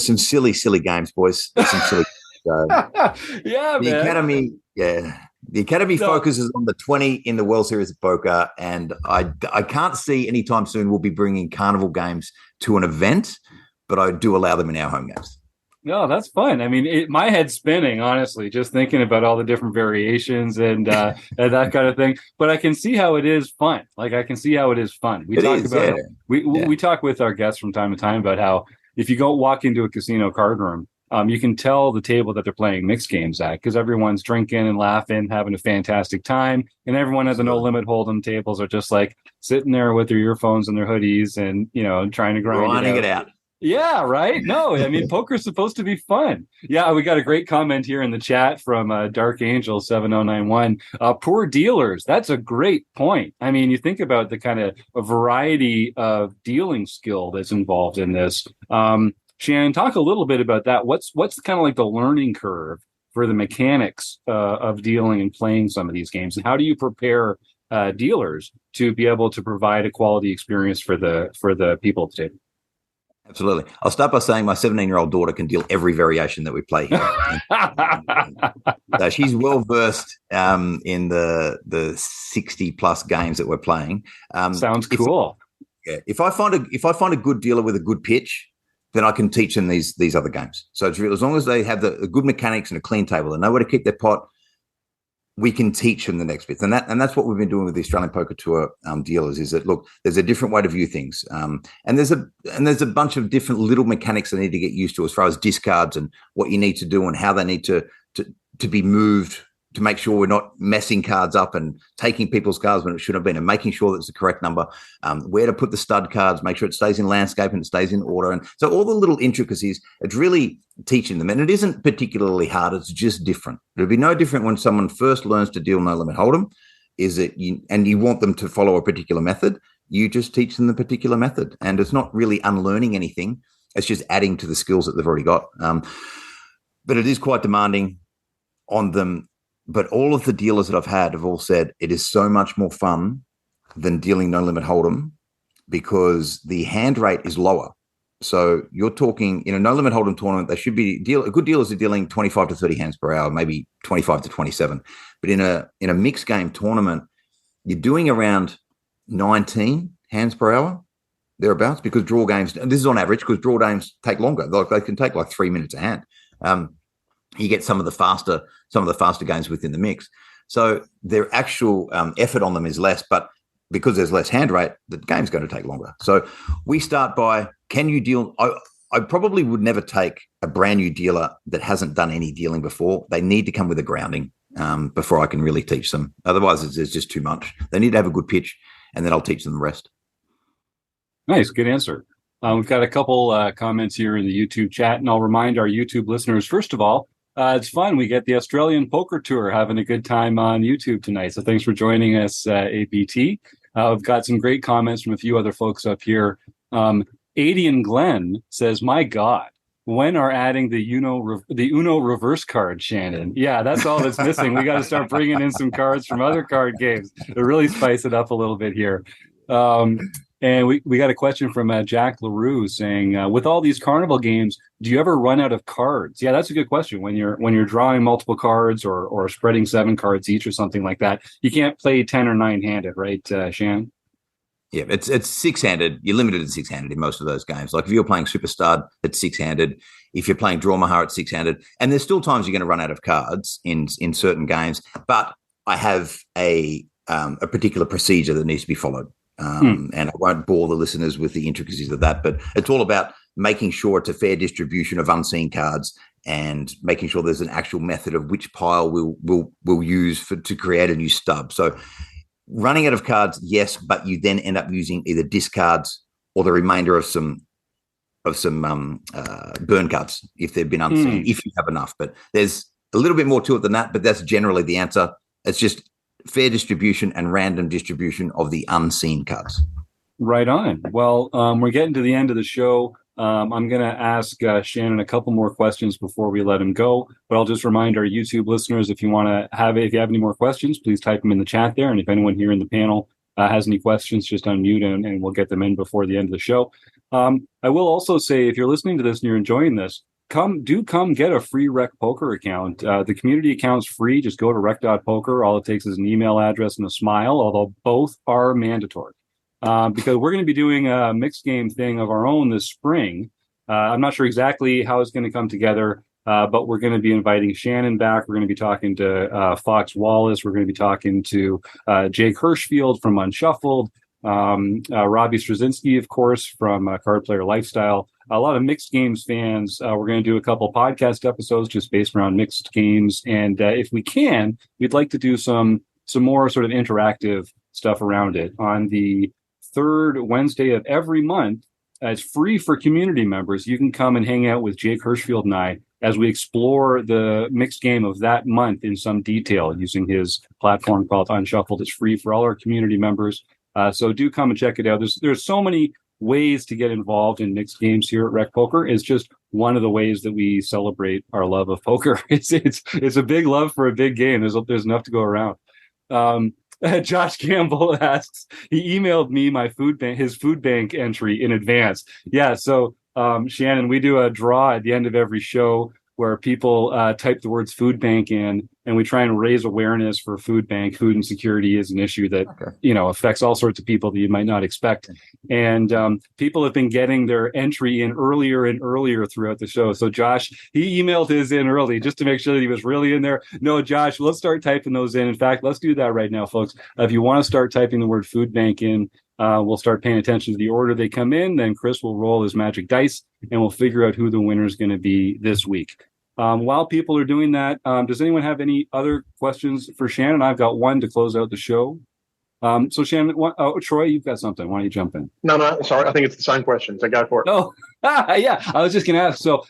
some silly games, boys. There's some silly. Yeah, the man. The Academy focuses on the 20 in the World Series of Poker, and I can't see anytime soon we'll be bringing carnival games to an event, but I do allow them in our home games. No, that's fun. I mean, my head's spinning, honestly, just thinking about all the different variations and that kind of thing. But I can see how it is fun. Like, I can see how it is fun. We talk with our guests from time to time about how if you go walk into a casino card room, you can tell the table that they're playing mixed games at because everyone's drinking and laughing, having a fantastic time, and everyone at the no limit hold'em tables are just like sitting there with their earphones and their hoodies and trying to grind it out. Yeah, right. No, I mean, poker's supposed to be fun. Yeah, we got a great comment here in the chat from Dark Angel 7091. Poor dealers. That's a great point. I mean, you think about the kind of a variety of dealing skill that's involved in this. Shannon, talk a little bit about that. What's kind of like the learning curve for the mechanics of dealing and playing some of these games, and how do you prepare dealers to be able to provide a quality experience for the people at the table? Absolutely. I'll start by saying my 17-year-old daughter can deal every variation that we play here. So she's well versed in the 60+ games that we're playing. Sounds cool. If I find a good dealer with a good pitch, then I can teach them these other games. So it's really, as long as they have the good mechanics and a clean table and know where to keep their pot, we can teach them the next bits. And that's what we've been doing with the Australian Poker Tour dealers is that, look, there's a different way to view things. And there's a bunch of different little mechanics they need to get used to as far as discards and what you need to do and how they need to be moved to make sure we're not messing cards up and taking people's cards when it should have been and making sure that it's the correct number, where to put the stud cards, make sure it stays in landscape and it stays in order. And so all the little intricacies, it's really teaching them. And it isn't particularly hard. It's just different. It'll be no different when someone first learns to deal no limit hold'em, and you want them to follow a particular method. You just teach them the particular method. And it's not really unlearning anything. It's just adding to the skills that they've already got. But it is quite demanding on them. But all of the dealers that I've had have all said it is so much more fun than dealing no limit hold'em because the hand rate is lower. So you're talking in a no limit hold'em tournament, they should be good dealers are dealing 25 to 30 hands per hour, maybe 25 to 27. But in a mixed game tournament, you're doing around 19 hands per hour, thereabouts, because draw games, and this is on average, because draw games take longer. They can take like 3 minutes a hand. You get some of the faster games within the mix. So their actual effort on them is less, but because there's less hand rate, the game's going to take longer. So we start by, can you deal? I probably would never take a brand new dealer that hasn't done any dealing before. They need to come with a grounding before I can really teach them. Otherwise, there's just too much. They need to have a good pitch, and then I'll teach them the rest. Nice, good answer. We've got a couple comments here in the YouTube chat, and I'll remind our YouTube listeners, first of all, it's fun. We get the Australian Poker Tour having a good time on YouTube tonight. So thanks for joining us, APT. I've got some great comments from a few other folks up here. Adian Glenn says, my God, when are adding the Uno reverse card, Shannon? Yeah, that's all that's missing. We got to start bringing in some cards from other card games to really spice it up a little bit here. And we got a question from Jack LaRue saying, with all these carnival games, do you ever run out of cards? Yeah, that's a good question. When you're drawing multiple cards or spreading 7 cards each or something like that, you can't play 10 or 9-handed, right, Shan? Yeah, it's 6-handed. You're limited to 6-handed in most of those games. Like if you're playing Superstar, it's 6-handed. If you're playing Draw Mahar, it's 6-handed. And there's still times you're going to run out of cards in certain games. But I have a particular procedure that needs to be followed. And I won't bore the listeners with the intricacies of that, but it's all about making sure it's a fair distribution of unseen cards and making sure there's an actual method of which pile we'll use to create a new stub. So running out of cards, yes, but you then end up using either discards or the remainder of some burn cards if they've been unseen, if you have enough. But there's a little bit more to it than that, but that's generally the answer. It's just fair distribution and random distribution of the unseen cards. Right on. Well, we're getting to the end of the show. I'm going to ask Shannon a couple more questions before we let him go. But I'll just remind our YouTube listeners, if you have any more questions, please type them in the chat there. And if anyone here in the panel has any questions, just unmute and we'll get them in before the end of the show. I will also say, if you're listening to this and you're enjoying this, come get a free RecPoker account. The community account's free. Just go to rec.poker. All it takes is an email address and a smile, although both are mandatory. Because we're going to be doing a mixed game thing of our own this spring. I'm not sure exactly how it's going to come together, but we're going to be inviting Shannon back. We're going to be talking to Fox Wallace. We're going to be talking to Jake Hirschfield from Unshuffled, Robbie Straczynski, of course, from Card Player Lifestyle. A lot of mixed games fans. We're going to do a couple podcast episodes just based around mixed games. And if we can, we'd like to do some more sort of interactive stuff around it. On the third Wednesday of every month, it's free for community members. You can come and hang out with Jake Hirschfield and I as we explore the mixed game of that month in some detail using his platform called Unshuffled. It's free for all our community members. So do come and check it out. There's so many ways to get involved in mixed games here at RecPoker. Is just one of the ways that we celebrate our love of poker. It's a big love for a big game. There's enough to go around. Josh Campbell asks, he emailed me his food bank entry in advance. Yeah, so Shannon, we do a draw at the end of every show where people type the words food bank in, and we try and raise awareness for food bank. Food insecurity is an issue that affects all sorts of people that you might not expect. And people have been getting their entry in earlier and earlier throughout the show. So Josh, he emailed his in early just to make sure that he was really in there. No, Josh, let's start typing those in. In fact, let's do that right now, folks. If you want to start typing the word food bank in, we'll start paying attention to the order they come in. Then Chris will roll his magic dice, and we'll figure out who the winner is going to be this week. While people are doing that, does anyone have any other questions for Shannon? I've got one to close out the show. So Shannon, Troy, you've got something. Why don't you jump in? No, sorry. I think it's the same question, so go for it. Oh, yeah. I was just going to ask. So,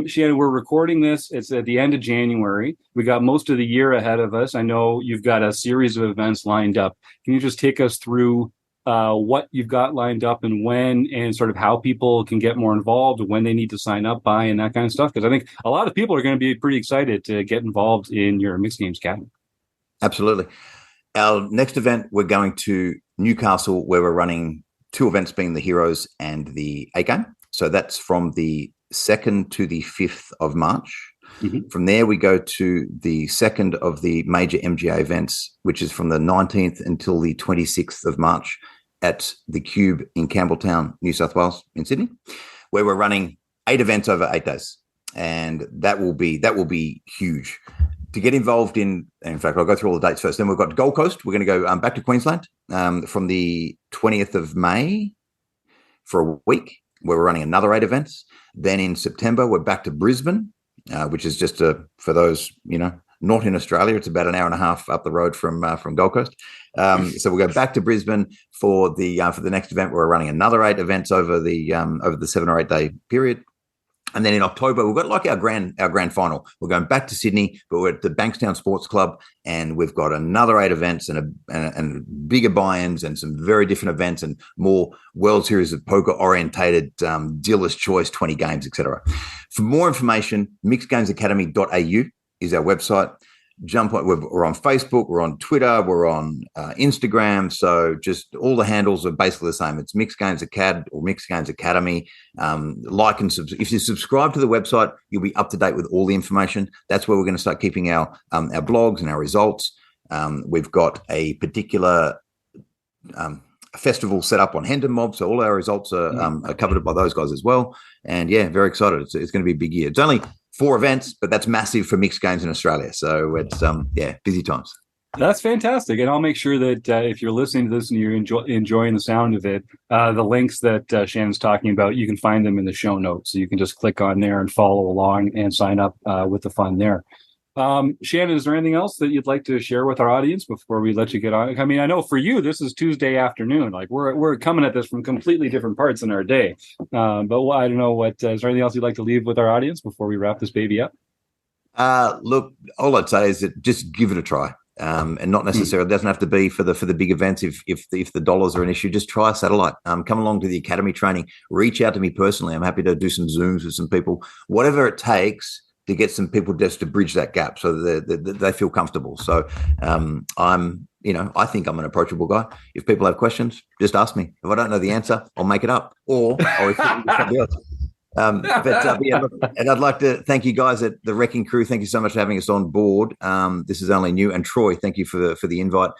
Shannon, we're recording this. It's at the end of January. We got most of the year ahead of us. I know you've got a series of events lined up. Can you just take us through what you've got lined up and when, and sort of how people can get more involved, when they need to sign up by, and that kind of stuff? Because I think a lot of people are going to be pretty excited to get involved in your mixed games academy. Absolutely. Our next event, we're going to Newcastle, where we're running 2 events, being the Heroes and the A Game. So that's from the 2nd to the 5th of March. Mm-hmm. From there, we go to the 2nd of the major MGA events, which is from the 19th until the 26th of March at the Cube in Campbelltown, New South Wales, in Sydney, where we're running 8 events over 8 days. And that will be huge. To get involved in fact, I'll go through all the dates first. Then we've got Gold Coast. We're going to go back to Queensland from the 20th of May for a week, where we're running another 8 events. Then in September, we're back to Brisbane, which is just for those, not in Australia. It's about an hour and a half up the road from Gold Coast. So we'll go back to Brisbane for the next event. We're running another 8 events over the 7 or 8 day period. And then in October, we've got like our grand final. We're going back to Sydney, but we're at the Bankstown Sports Club, and we've got another 8 events and bigger buy-ins and some very different events and more World Series of Poker orientated dealer's choice 20 games, etc. For more information, mixedgamesacademy.au is our website. Jump on. We're on Facebook, we're on Twitter, we're on Instagram. So just all the handles are basically the same. It's Mixed Games Acad or Mixed Games Academy. Like and if you subscribe to the website, you'll be up to date with all the information. That's where we're going to start keeping our blogs and our results. We've got a particular festival set up on Hendon Mob, so all our results are covered by those guys as well. And yeah, very excited. It's going to be a big year. It's only 4 events, but that's massive for mixed games in Australia. So it's busy times. That's fantastic. And I'll make sure that if you're listening to this and you're enjoying the sound of it, the links that Shannon's talking about, you can find them in the show notes. So you can just click on there and follow along and sign up with the fun there. Shannon, is there anything else that you'd like to share with our audience before we let you get on? I mean, I know for you, this is Tuesday afternoon. Like we're coming at this from completely different parts in our day. But I don't know is there anything else you'd like to leave with our audience before we wrap this baby up? Look, all I'd say is that just give it a try. And not necessarily, it doesn't have to be for the big events. If the dollars are an issue, just try a satellite. Come along to the academy training. Reach out to me personally. I'm happy to do some Zooms with some people. Whatever it takes to get some people just to bridge that gap so that they feel comfortable. So I think I'm an approachable guy. If people have questions, just ask me. If I don't know the answer, I'll make it up or I'll refer to somebody else. And I'd like to thank you guys at the RECing Crew. Thank you so much for having us on board. This is only new. And Troy, thank you for the invite.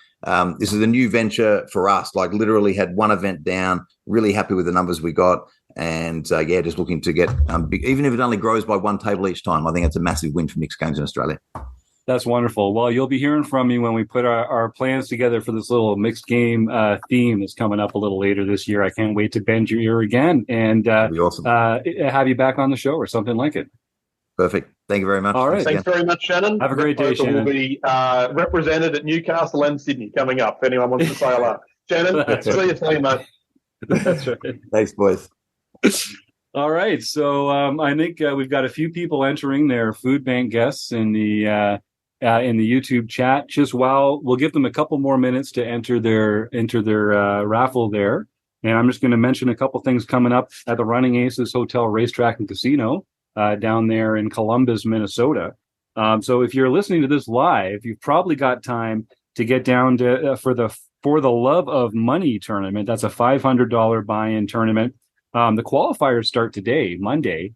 This is a new venture for us. Like literally had 1 event down, really happy with the numbers we got. And just looking to get big, even if it only grows by 1 table each time. I think it's a massive win for mixed games in Australia. That's wonderful. Well, you'll be hearing from me when we put our plans together for this little mixed game theme that's coming up a little later this year. I can't wait to bend your ear again and That'd be awesome. Have you back on the show or something like it. Perfect. Thank you very much. All right. Thanks very much, Shannon. Have a great day, Shannon. Will be represented at Newcastle and Sydney coming up. If anyone wants to say hello. Shannon, see you soon, mate. That's right. Thanks, boys. All right. So I think we've got a few people entering their food bank guests in the YouTube chat. Just we'll give them a couple more minutes to enter their raffle there. And I'm just going to mention a couple things coming up at the Running Aces Hotel, Racetrack, and Casino down there in Columbus, Minnesota. So if you're listening to this live, you've probably got time to get down to for the Love of Money tournament. That's a $500 buy-in tournament. The qualifiers start today, Monday.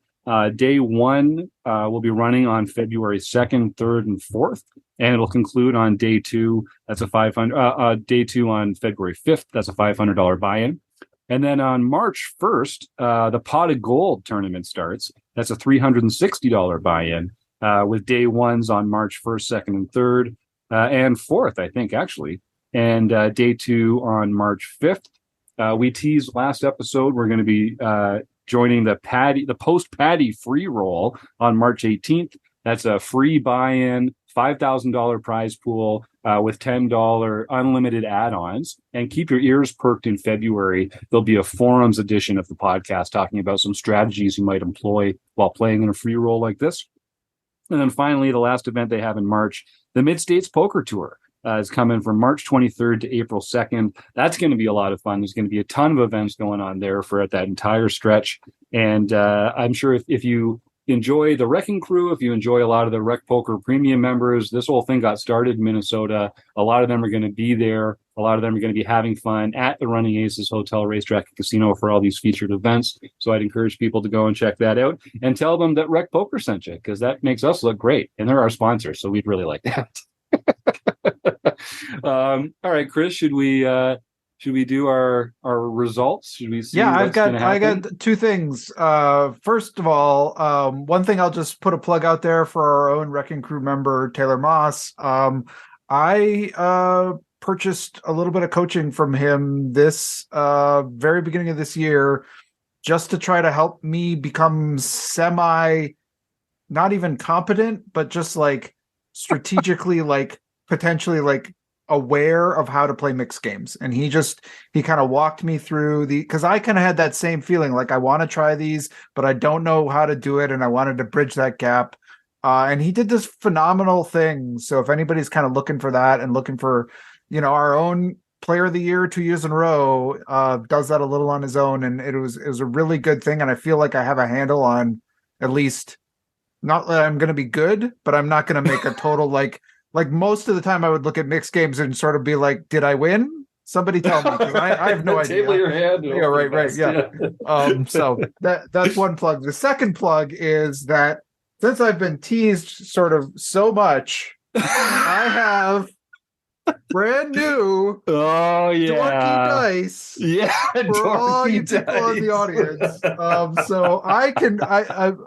Day 1 will be running on February 2nd, 3rd, and 4th, and it'll conclude on day 2. That's a day 2 on February 5th. That's a $500 buy-in. And then on March 1st, the Pot of Gold tournament starts. That's a $360 buy-in with day 1s on March 1st, 2nd, and 3rd, and 4th, I think, actually. And day 2 on March 5th. We teased last episode we're going to be joining the post-Paddy free roll on March 18th. That's a free buy-in, $5,000 prize pool with $10 unlimited add-ons. And keep your ears perked in February. There'll be a forums edition of the podcast talking about some strategies you might employ while playing in a free roll like this. And then finally, the last event they have in March, the Mid-States Poker Tour. Is coming from March 23rd to April 2nd. That's going to be a lot of fun. There's going to be a ton of events going on there for that entire stretch. And I'm sure if you enjoy the RECing Crew, if you enjoy a lot of the RecPoker premium members, this whole thing got started in Minnesota. A lot of them are going to be there. A lot of them are going to be having fun at the Running Aces Hotel, Racetrack, and Casino for all these featured events. So I'd encourage people to go and check that out and tell them that RecPoker sent you, because that makes us look great. And they're our sponsors, so we'd really like that. All right, Chris, should we do our results? Should we see? Yeah, I got 2 things. First of all, one thing I'll just put a plug out there for our own RECing Crew member Taylor Moss. I purchased a little bit of coaching from him this very beginning of this year, just to try to help me become not even competent, but just like strategically, like potentially like aware of how to play mixed games, and he kind of walked me through because I kind of had that same feeling, like I want to try these, but I don't know how to do it, and I wanted to bridge that gap. And he did this phenomenal thing. So if anybody's kind of looking for that and looking for, our own player of the year 2 years in a row, does that a little on his own, and it was a really good thing. And I feel like I have a handle on, at least, not that I'm going to be good, but I'm not going to make a total like most of the time I would look at mixed games and sort of be like, did I win? Somebody tell me, 'cause I have no idea. Table your hand. Yeah, right. Yeah. So that's one plug. The second plug is that since I've been teased sort of so much, I have brand new dorky dice. Yeah, for all you people in the audience. So I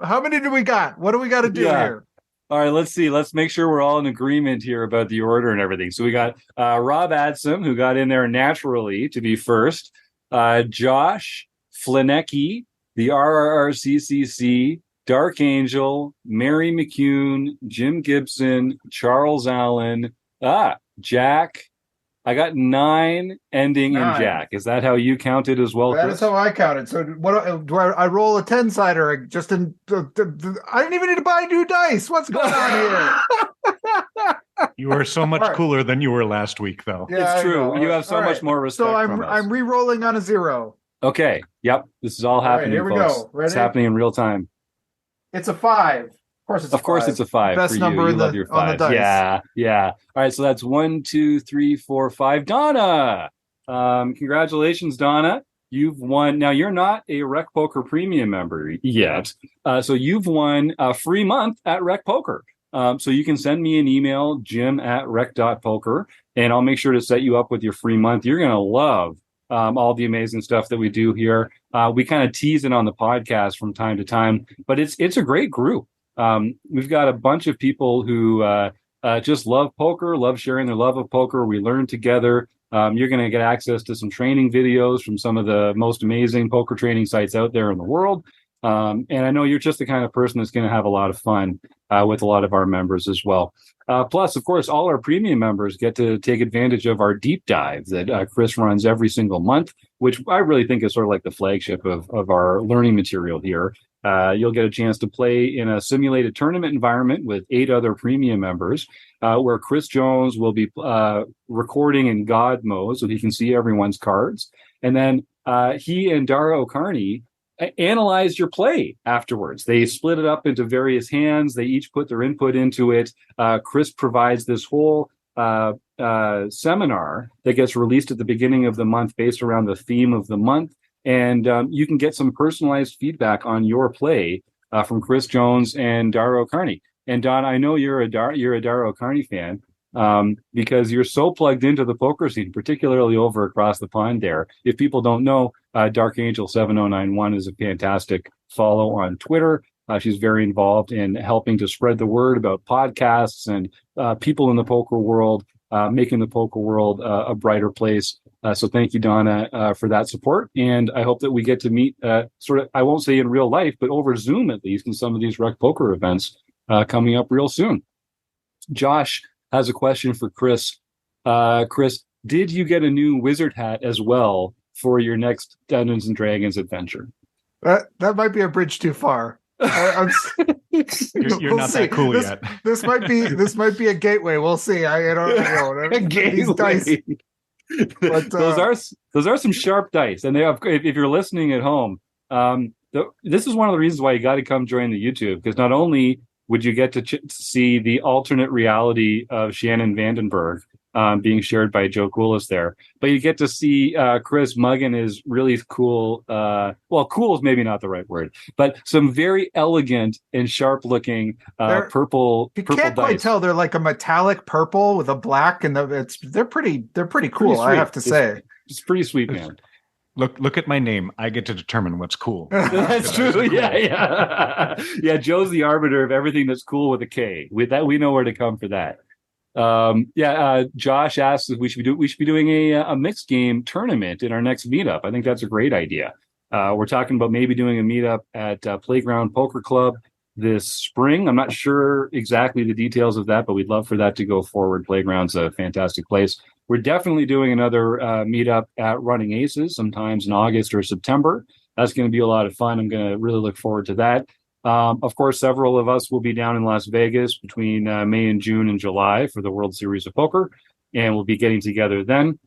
how many do we got? What do we got to do here? All right, let's see. Let's make sure we're all in agreement here about the order and everything. So we got Rob Adsom, who got in there naturally to be first. Josh Flinecki, the RRRCCC, Dark Angel, Mary McCune, Jim Gibson, Charles Allen, Jack. I got 9 ending in Jack. Is that how you counted as well, That Chris? is how I counted. So what do I roll a 10-sider just in I didn't even need to buy new dice. What's going on here? You are so much Right. cooler than you were last week, though. Yeah, It's I true. know. You have so All much right. more respect So from us. I'm re-rolling on a 0. Okay. Yep. This is all right, happening, here we folks. go. Ready? It's happening in real time. It's a 5. Of course it's a 5. Best Best for number you. You in love the- your on the 5. dice. Yeah. All right. So that's 1, 2, 3, 4, 5. Donna. Congratulations, Donna. You've won. Now you're not a RecPoker Premium member yet. So you've won a free month at RecPoker. So you can send me an email, jim@rec.poker, and I'll make sure to set you up with your free month. You're going to love all the amazing stuff that we do here. We kind of tease it on the podcast from time to time, but it's a great group. We've got a bunch of people who just love poker, love sharing their love of poker. We learn together. You're going to get access to some training videos from some of the most amazing poker training sites out there in the world. And I know you're just the kind of person that's going to have a lot of fun with a lot of our members as well. Plus, of course, all our premium members get to take advantage of our deep dive that Chris runs every single month, which I really think is sort of like the flagship of our learning material here. You'll get a chance to play in a simulated tournament environment with 8 other premium members, where Chris Jones will be recording in God mode so he can see everyone's cards. And then he and Dara O'Carney analyze your play afterwards. They split it up into various hands. They each put their input into it. Chris provides this whole seminar that gets released at the beginning of the month based around the theme of the month. And you can get some personalized feedback on your play from Chris Jones and Dara O'Carney. And Don, I know you're a Dara O'Carney fan because you're so plugged into the poker scene, particularly over across the pond there. If people don't know, Dark Angel 7091 is a fantastic follow on Twitter. She's very involved in helping to spread the word about podcasts and people in the poker world, making the poker world a brighter place. So thank you, Donna, for that support. And I hope that we get to meet sort of, I won't say in real life, but over Zoom at least in some of these RecPoker events coming up real soon. Josh has a question for Chris. Chris, did you get a new wizard hat as well for your next Dungeons and Dragons adventure? That might be a bridge too far. You're We'll not see. that cool This- yet. This might be a gateway. We'll see. I don't know. A These dice. gateway. But, those are some sharp dice, and they have. If you're listening at home, this is one of the reasons why you got to come join the YouTube, because not only would you get to see the alternate reality of Shannon Van Den Berg being shared by Joe Coolis there, but you get to see Chris mugging his really cool. Well, cool is maybe not the right word, but some very elegant and sharp-looking purple. you purple can't dice. quite tell. They're like a metallic purple with a black, and they're pretty cool. I sweet. have to say. It's pretty sweet, man. Look at my name. I get to determine what's cool. That's true. Yeah. Joe's the arbiter of everything that's cool with a K. With that, we know where to come for that. Josh asks if we should be doing a mixed game tournament in our next meetup. I think that's a great idea. We're talking about maybe doing a meetup at Playground Poker Club this spring. I'm not sure exactly the details of that, but we'd love for that to go forward. Playground's a fantastic place. we're definitely doing another meetup at Running Aces sometimes in August or September. That's going to be a lot of fun. I'm going to really look forward to that. Of course, several of us will be down in Las Vegas between May and June and July for the World Series of Poker, and we'll be getting together then.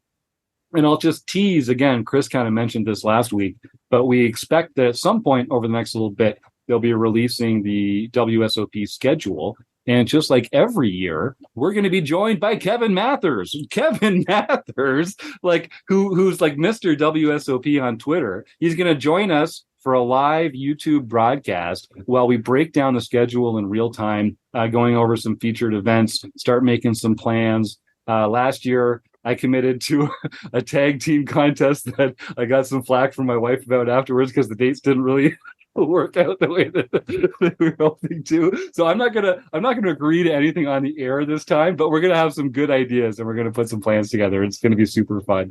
And I'll just tease again, Chris kind of mentioned this last week, but we expect that at some point over the next little bit, they'll be releasing the WSOP schedule. And just like every year, we're going to be joined by Kevin Mathers. Kevin Mathers, like who's like Mr. WSOP on Twitter. He's going to join us for a live YouTube broadcast while we break down the schedule in real time, going over some featured events, start making some plans. Last year, I committed to a tag team contest that I got some flack from my wife about afterwards because the dates didn't really work out the way that we were hoping to. So I'm not gonna agree to anything on the air this time, but we're gonna have some good ideas and we're gonna put some plans together. It's gonna be super fun.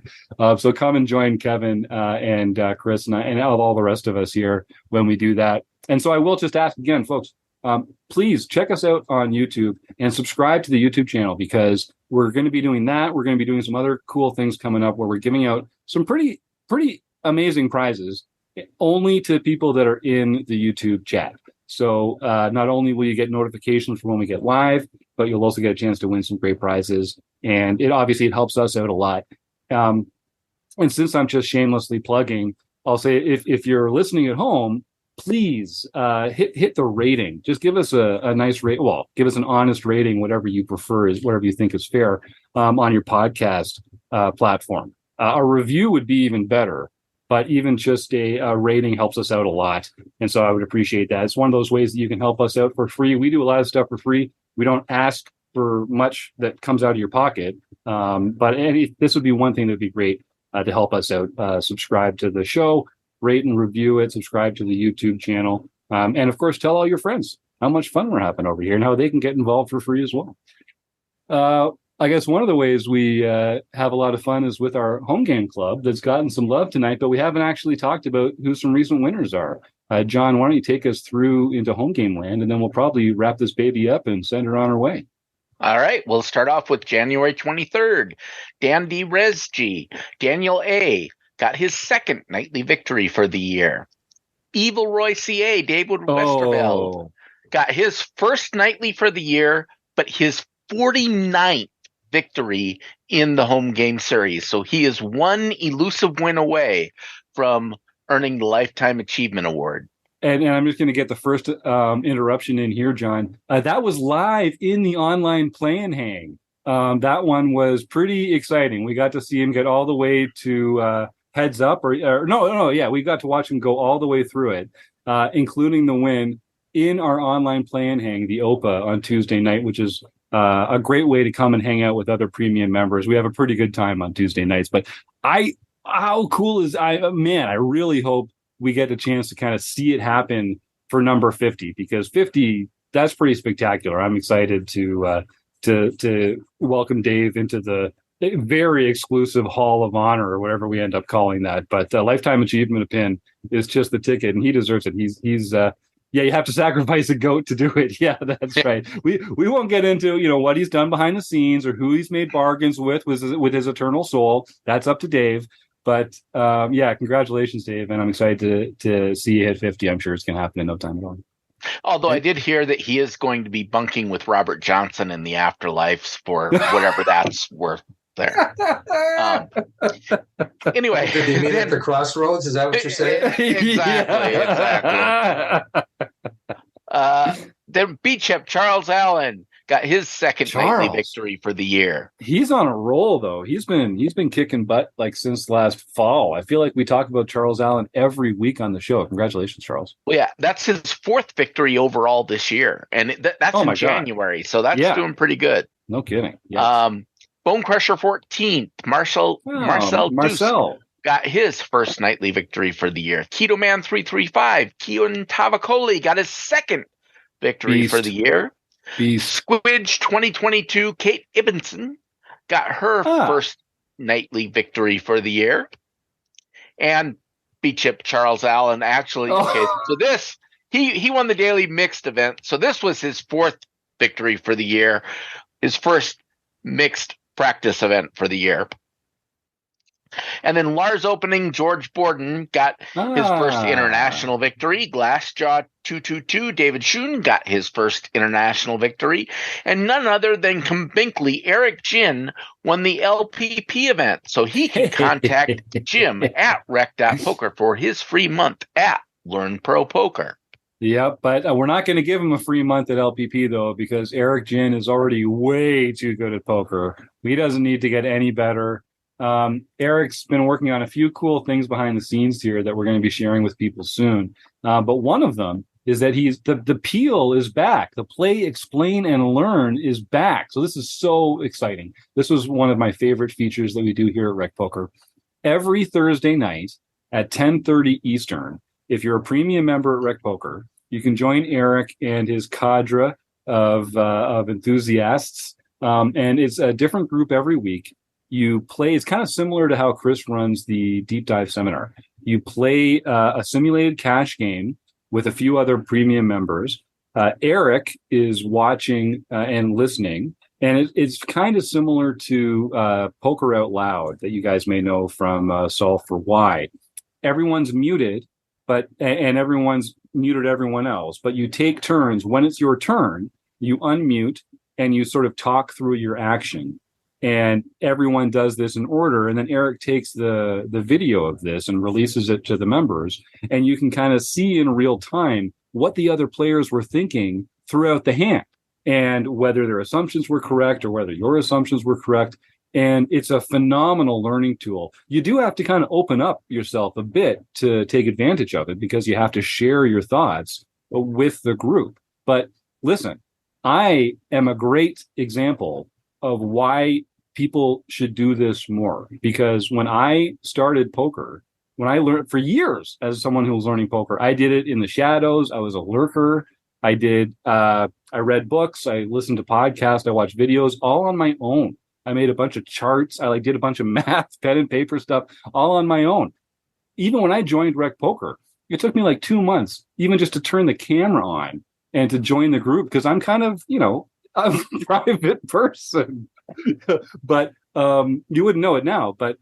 So come and join Kevin and Chris and all the rest of us here when we do that. And so I will just ask again, folks, please check us out on YouTube and subscribe to the YouTube channel because we're going to be doing that. We're going to be doing some other cool things coming up where we're giving out some pretty amazing prizes only to people that are in the YouTube chat. So not only will you get notifications from when we get live, but you'll also get a chance to win some great prizes. And it helps us out a lot. And since I'm just shamelessly plugging, I'll say if you're listening at home, please hit the rating. Just give us a nice rate. Well, give us an honest rating, whatever you prefer, is whatever you think is fair on your podcast platform. A review would be even better, but even just a rating helps us out a lot. And so I would appreciate that. It's one of those ways that you can help us out for free. We do a lot of stuff for free. We don't ask for much that comes out of your pocket. But this would be one thing that would be great to help us out. Subscribe to the show. Rate and review it, subscribe to the YouTube channel, and of course, tell all your friends how much fun we're having over here and how they can get involved for free as well. I guess one of the ways we have a lot of fun is with our home game club that's gotten some love tonight, but we haven't actually talked about who some recent winners are. John, why don't you take us through into home game land, and then we'll probably wrap this baby up and send her on her way. All right, we'll start off with January 23rd. Dan D. Resg, Daniel A., got his second nightly victory for the year. Evil Roy CA, David Westerveld, got his first nightly for the year, but his 49th victory in the home game series. So he is one elusive win away from earning the Lifetime Achievement Award. And I'm just going to get the first interruption in here, John. That was live in the online play and hang. That one was pretty exciting. We got to see him get all the way to heads up we got to watch him go all the way through it, including the win in our online play and hang, the OPA, on Tuesday night, which is a great way to come and hang out with other premium members. We have a pretty good time on Tuesday nights, but how cool is I really hope we get a chance to kind of see it happen for number 50, because 50, that's pretty spectacular. I'm excited to welcome Dave into the very exclusive Hall of Honor, or whatever we end up calling that. But Lifetime Achievement pin is just the ticket, and he deserves it. He's you have to sacrifice a goat to do it. Yeah, that's right. We won't get into what he's done behind the scenes or who he's made bargains with his eternal soul. That's up to Dave. But congratulations, Dave, and I'm excited to see you hit 50. I'm sure it's going to happen in no time at all. Although I did hear that he is going to be bunking with Robert Johnson in the afterlife for whatever that's worth there. Anyway. Did they meet at the crossroads? Is that what you're saying? Exactly. Then B-Chip Charles Allen got his second nightly victory for the year. He's on a roll, though. He's been kicking butt like since last fall. I feel like we talk about Charles Allen every week on the show. Congratulations, Charles. Well, yeah, that's his fourth victory overall this year, and that's in January, so that's doing pretty good. No kidding. Yes. Bone Crusher 14th, Marcel Deuce got his first nightly victory for the year. Keto Man 335, Keon Tavakoli got his second victory for the year. Squidge 2022, Kate Ibbenson got her first nightly victory for the year. And B-Chip Charles Allen actually, so this, he won the daily mixed event. So this was his fourth victory for the year, his first mixed practice event for the year. And then Lars opening, George Borden got his first international victory. Glassjaw 222, David Schoen got his first international victory. And none other than Binkley, Eric Jin, won the LPP event. So he can contact Jim at rec.poker for his free month at Learn Pro Poker. Yep, but we're not going to give him a free month at LPP, though, because Eric Jin is already way too good at poker. He doesn't need to get any better. Eric's been working on a few cool things behind the scenes here that we're going to be sharing with people soon. But one of them is that the Peel is back. The Play, Explain, and Learn is back. So this is so exciting. This was one of my favorite features that we do here at Rec Poker. Every Thursday night at 10:30 Eastern, if you're a premium member at Rec Poker, you can join Eric and his cadre of enthusiasts. And it's a different group every week. You play, it's kind of similar to how Chris runs the deep dive seminar. You play a simulated cash game with a few other premium members. Eric is watching and listening, and it's kind of similar to Poker Out Loud that you guys may know from Solve for Why. Everyone's muted, and everyone's muted everyone else, but you take turns. When it's your turn, you unmute and you sort of talk through your action. And everyone does this in order. And then Eric takes the video of this and releases it to the members. And you can kind of see in real time what the other players were thinking throughout the hand and whether their assumptions were correct or whether your assumptions were correct. And it's a phenomenal learning tool. You do have to kind of open up yourself a bit to take advantage of it because you have to share your thoughts with the group. But listen, I am a great example of why people should do this more. Because when I started poker, when I learned for years as someone who was learning poker, I did it in the shadows. I was a lurker. I read books. I listened to podcasts. I watched videos all on my own. I made a bunch of charts. I did a bunch of math, pen and paper stuff all on my own. Even when I joined Rec Poker, it took me like 2 months, even just to turn the camera on and to join the group because I'm kind of, a private person. But you wouldn't know it now. But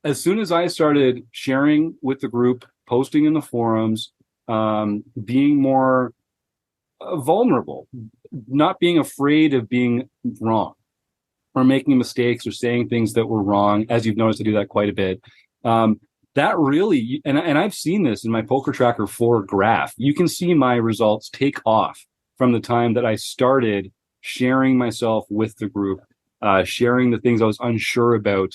as soon as I started sharing with the group, posting in the forums, being more vulnerable, not being afraid of being wrong or making mistakes or saying things that were wrong, as you've noticed I do that quite a bit. That really, and I've seen this in my Poker Tracker 4 graph. You can see my results take off from the time that I started sharing myself with the group, sharing the things I was unsure about,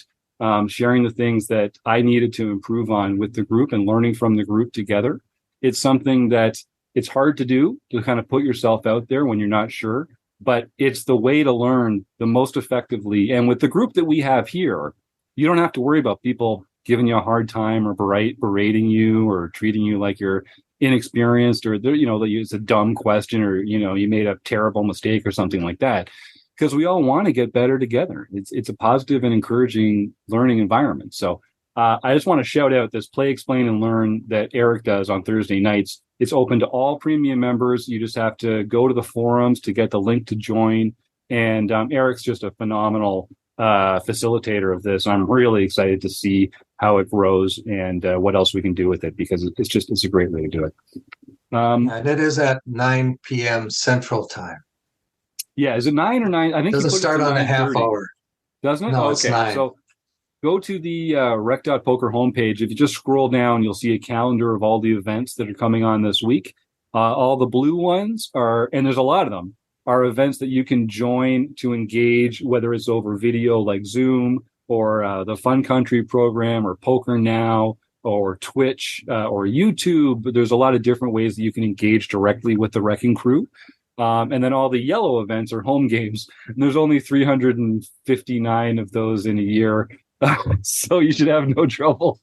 sharing the things that I needed to improve on with the group and learning from the group together. It's something that it's hard to do, to kind of put yourself out there when you're not sure, but it's the way to learn the most effectively. And with the group that we have here, you don't have to worry about people giving you a hard time or berating you or treating you like you're inexperienced or that it's a dumb question or you made a terrible mistake or something like that, because we all want to get better together. It's a positive and encouraging learning environment. So I just want to shout out this Play, Explain, and Learn that Eric does on Thursday nights. It's open to all premium members. You just have to go to the forums to get the link to join. And Eric's just a phenomenal facilitator of this. I'm really excited to see how it grows and what else we can do with it, because it's a great way to do it. And it is at 9 p.m. Central Time. Yeah, is it 9 or 9? I think it doesn't start on a half hour. Doesn't it? No, okay. It's 9. So go to the rec.poker homepage. If you just scroll down, you'll see a calendar of all the events that are coming on this week. All the blue ones are, and there's a lot of them, are events that you can join to engage, whether it's over video like Zoom or the Fun Country program or Poker Now or Twitch or YouTube. There's a lot of different ways that you can engage directly with the RECing Crew. And then all the yellow events are home games. And there's only 359 of those in a year. So you should have no trouble.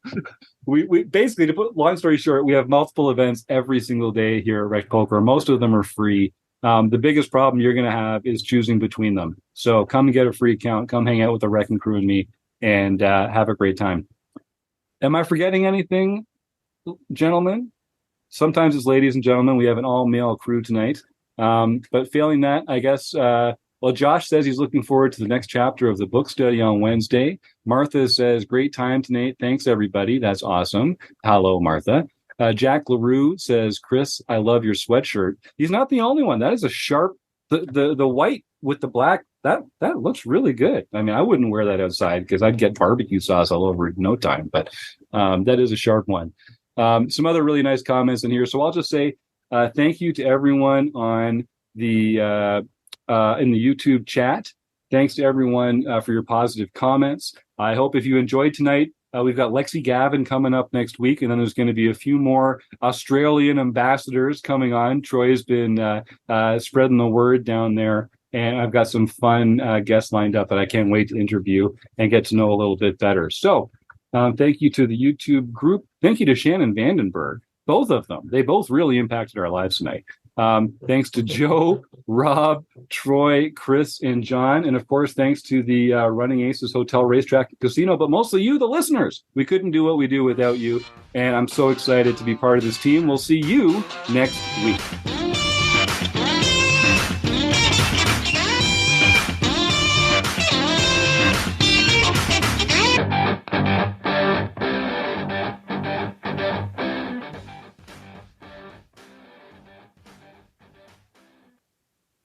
We basically, to put long story short, we have multiple events every single day here at Rec Poker. Most of them are free. The biggest problem you're going to have is choosing between them. So come and get a free account. Come hang out with the RECing Crew and me and have a great time. Am I forgetting anything, gentlemen? Sometimes it's ladies and gentlemen. We have an all-male crew tonight. But failing that, I guess Well, Josh says he's looking forward to the next chapter of the book study on Wednesday. Martha says, great time tonight. Thanks, everybody. That's awesome. Hello, Martha. Jack LaRue says, Chris, I love your sweatshirt. He's not the only one. That is a sharp, the white with the black, that looks really good. I mean, I wouldn't wear that outside because I'd get barbecue sauce all over it in no time, but that is a sharp one. Some other really nice comments in here. So I'll just say thank you to everyone on the in the YouTube chat. Thanks to everyone for your positive comments. I hope if you enjoyed tonight, we've got Lexi Gavin coming up next week, and then there's going to be a few more Australian ambassadors coming on. Troy's been spreading the word down there, and I've got some fun guests lined up that I can't wait to interview and get to know a little bit better. So thank you to the YouTube group. Thank you to Shannon Van Den Berg, both of them. They both really impacted our lives tonight. Thanks to Joe, Rob, Troy, Chris, and John. And of course, thanks to the Running Aces Hotel, Racetrack, and Casino, but mostly you, the listeners. We couldn't do what we do without you. And I'm so excited to be part of this team. We'll see you next week.